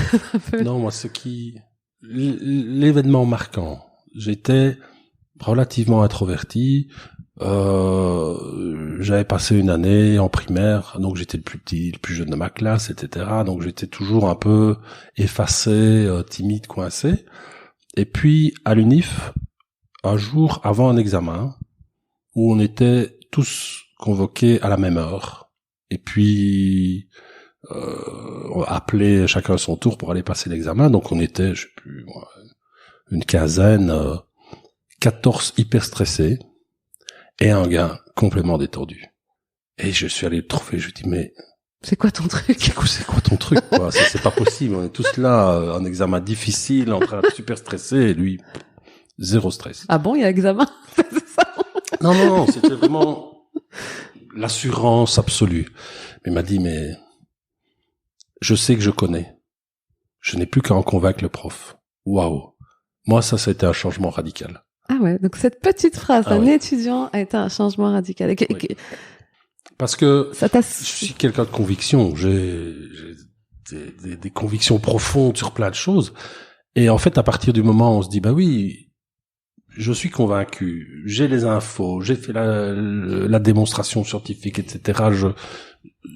Non, moi, l'événement marquant, j'étais relativement introverti. J'avais passé une année en primaire, donc j'étais le plus petit, le plus jeune de ma classe, etc. Donc j'étais toujours un peu effacé, timide, coincé. Et puis à l'UNIF, un jour avant un examen, où on était tous convoqués à la même heure, et puis on appelait chacun à son tour pour aller passer l'examen. Donc on était, je sais plus, une quinzaine, 14 hyper stressés. Et un gars complètement détendu. Et je suis allé le trouver, je lui dis, mais... C'est quoi ton truc? C'est quoi ton truc, quoi? C'est pas possible, on est tous là, un examen difficile, en train de super stressé, et lui, zéro stress. Ah bon, il y a examen? C'est ça? Non, c'était vraiment l'assurance absolue. Mais il m'a dit, mais je sais que je connais. Je n'ai plus qu'à en convaincre le prof. Waouh. Moi, ça a été un changement radical. Ah ouais, donc cette petite phrase d'un étudiant a été un changement radical. Oui. Parce que je suis quelqu'un de conviction, j'ai des convictions profondes sur plein de choses. Et en fait, à partir du moment où on se dit, bah oui, je suis convaincu, j'ai les infos, j'ai fait la démonstration scientifique, etc.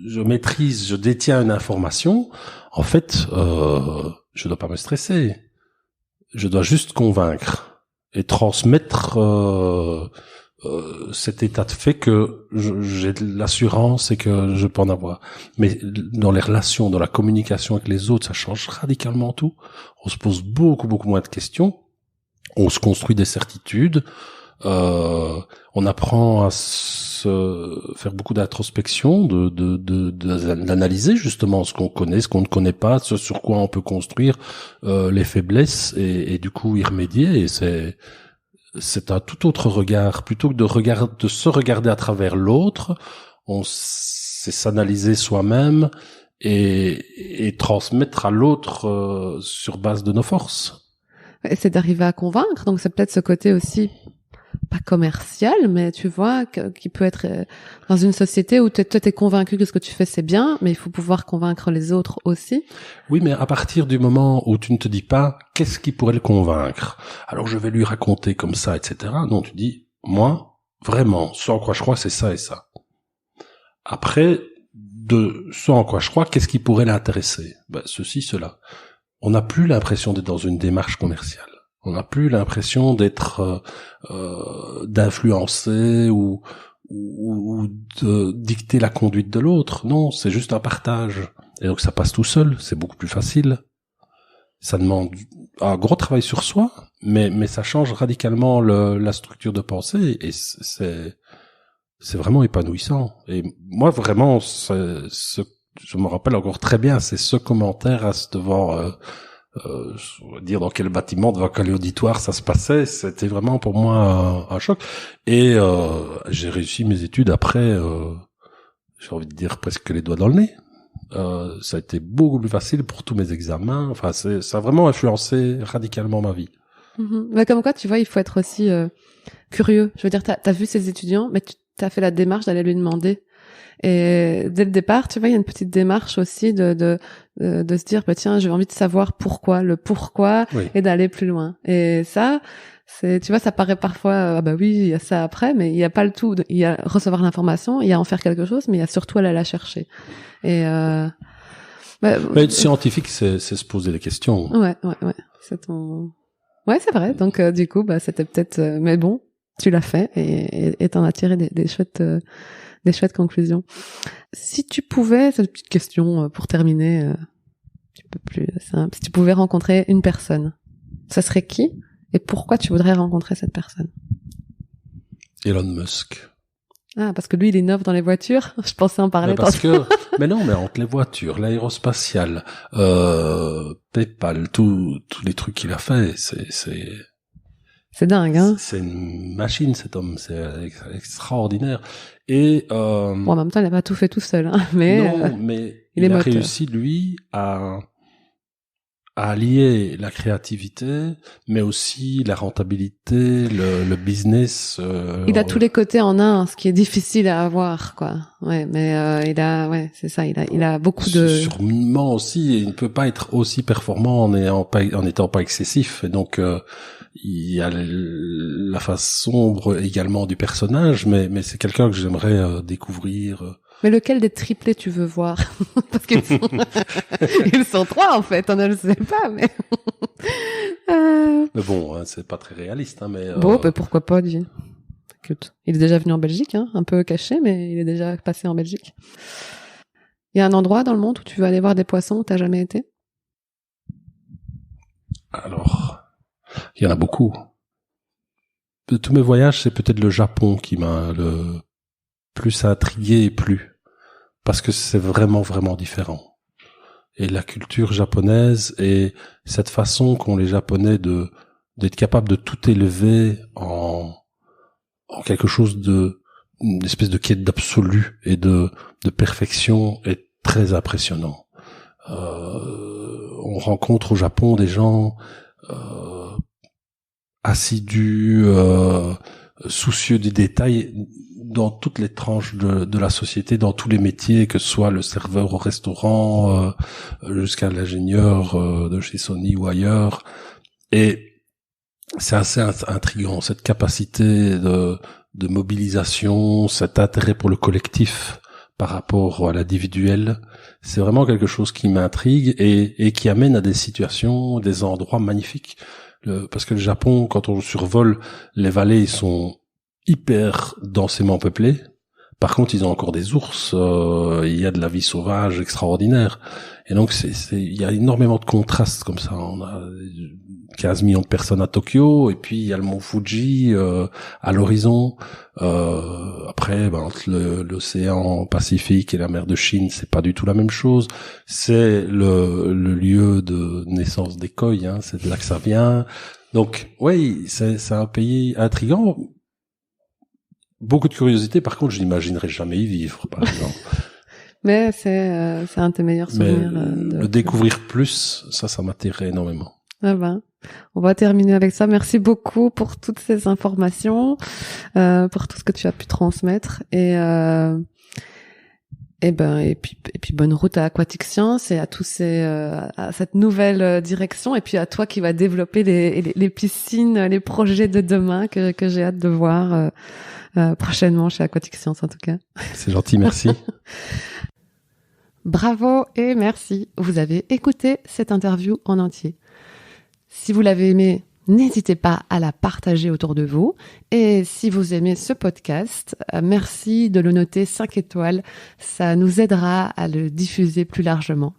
Je maîtrise, je détiens une information. En fait, je dois pas me stresser. Je dois juste convaincre et transmettre cet état de fait que j'ai de l'assurance et que je peux en avoir. Mais dans les relations, dans la communication avec les autres, ça change radicalement tout. On se pose beaucoup moins de questions. On se construit des certitudes. On apprend à se faire beaucoup d'introspection, d'analyser justement ce qu'on connaît, ce qu'on ne connaît pas, ce sur quoi on peut construire les faiblesses et du coup y remédier. Et c'est un tout autre regard, plutôt que de se regarder à travers l'autre. On sait s'analyser soi-même et transmettre à l'autre sur base de nos forces. Et c'est d'arriver à convaincre, donc c'est peut-être ce côté aussi pas commercial, mais tu vois, qui peut être dans une société où toi t'es convaincu que ce que tu fais c'est bien, mais il faut pouvoir convaincre les autres aussi. Oui, mais à partir du moment où tu ne te dis pas qu'est-ce qui pourrait le convaincre, alors je vais lui raconter comme ça, etc. Non, tu dis, moi, vraiment, ce en quoi je crois, c'est ça et ça. Après, de ce en quoi je crois, qu'est-ce qui pourrait l'intéresser? Ceci, cela. On n'a plus l'impression d'être dans une démarche commerciale. On n'a plus l'impression d'être d'influencer ou de dicter la conduite de l'autre. Non, c'est juste un partage. Et donc ça passe tout seul, c'est beaucoup plus facile. Ça demande un gros travail sur soi, mais ça change radicalement la structure de pensée et c'est vraiment épanouissant. Et moi vraiment, je me rappelle encore très bien, c'est ce commentaire devant je vais dire dans quel bâtiment, devant quel auditoire ça se passait. C'était vraiment pour moi un choc. Et j'ai réussi mes études après, j'ai envie de dire presque les doigts dans le nez. Ça a été beaucoup plus facile pour tous mes examens. Enfin, ça a vraiment influencé radicalement ma vie. Mais comme quoi, tu vois, il faut être aussi curieux. Je veux dire, t'as vu ces étudiants, mais tu t'as fait la démarche d'aller lui demander. Et dès le départ, tu vois, il y a une petite démarche aussi de se dire, tiens, j'ai envie de savoir pourquoi, Oui. et d'aller plus loin. Et ça, tu vois, ça paraît parfois, oui, il y a ça après, mais il y a pas le tout. Il y a recevoir l'information, il y a en faire quelque chose, mais il y a surtout aller la chercher. Et mais être scientifique, c'est se poser des questions. Ouais. Ouais, c'est vrai. Donc du coup, c'était peut-être, mais bon, tu l'as fait et t'en as tiré des chouettes conclusions. Si tu pouvais, c'est une petite question pour terminer, un petit peu plus simple. Si tu pouvais rencontrer une personne, ça serait qui et pourquoi tu voudrais rencontrer cette personne? Elon Musk. Ah, parce que lui, il innove dans les voitures. Je pensais en parler. Mais non, mais entre les voitures, l'aérospatiale, PayPal, tous les trucs qu'il a fait, c'est dingue, hein. C'est une machine, cet homme. C'est extraordinaire. Et bon, en même temps, il n'a pas tout fait tout seul, hein. Mais non, mais il a moteur. réussi lui à allier la créativité, mais aussi la rentabilité, le business. Il a tous les côtés en un, ce qui est difficile à avoir, quoi. Ouais, mais c'est ça. Il a beaucoup de. Sûrement aussi, il ne peut pas être aussi performant en étant pas excessif. Et donc il y a la face sombre également du personnage, mais c'est quelqu'un que j'aimerais découvrir. Mais lequel des triplés tu veux voir? Parce qu'ils sont... ils sont 3 en fait, on ne le sait pas, mais... Mais bon, hein, c'est pas très réaliste, hein, mais... Bon, pourquoi pas, dis. Écoute, il est déjà venu en Belgique, hein, un peu caché, mais il est déjà passé en Belgique. Il y a un endroit dans le monde où tu veux aller voir des poissons où t'as jamais été? Alors, il y en a beaucoup. De tous mes voyages, c'est peut-être le Japon qui m'a le plus intrigué et plu. Parce que c'est vraiment, vraiment différent. Et la culture japonaise et cette façon qu'ont les Japonais d'être capables de tout élever en quelque chose une espèce de quête d'absolu et de perfection est très impressionnant. On rencontre au Japon des gens assidus, soucieux des détails dans toutes les tranches de la société, dans tous les métiers, que ce soit le serveur au restaurant jusqu'à l'ingénieur de chez Sony ou ailleurs. Et c'est assez intriguant, cette capacité de mobilisation, cet intérêt pour le collectif par rapport à l'individuel. C'est vraiment quelque chose qui m'intrigue et qui amène à des situations, des endroits magnifiques. Parce que le Japon, quand on survole, les vallées sont hyper densément peuplées. Par contre, ils ont encore des ours, il y a de la vie sauvage extraordinaire. Et donc, il y a énormément de contrastes comme ça. On a 15 millions de personnes à Tokyo, et puis il y a le mont Fuji à l'horizon. Après, entre l'océan Pacifique et la mer de Chine, c'est pas du tout la même chose. C'est le lieu de naissance des koi, hein, c'est de là que ça vient. Donc, oui, c'est un pays intriguant. Beaucoup de curiosité, par contre, je n'imaginerais jamais y vivre, par exemple. Mais c'est un de tes meilleurs souvenirs. Le découvrir plus, ça m'attirait énormément. Ah ben, on va terminer avec ça. Merci beaucoup pour toutes ces informations, pour tout ce que tu as pu transmettre et puis bonne route à Aquatic Science et à tous à cette nouvelle direction et puis à toi qui va développer les piscines, les projets de demain que j'ai hâte de voir prochainement chez Aquatic Science en tout cas. C'est gentil, merci. Bravo et merci. Vous avez écouté cette interview en entier. Si vous l'avez aimé, n'hésitez pas à la partager autour de vous. Et si vous aimez ce podcast, merci de le noter 5 étoiles. Ça nous aidera à le diffuser plus largement.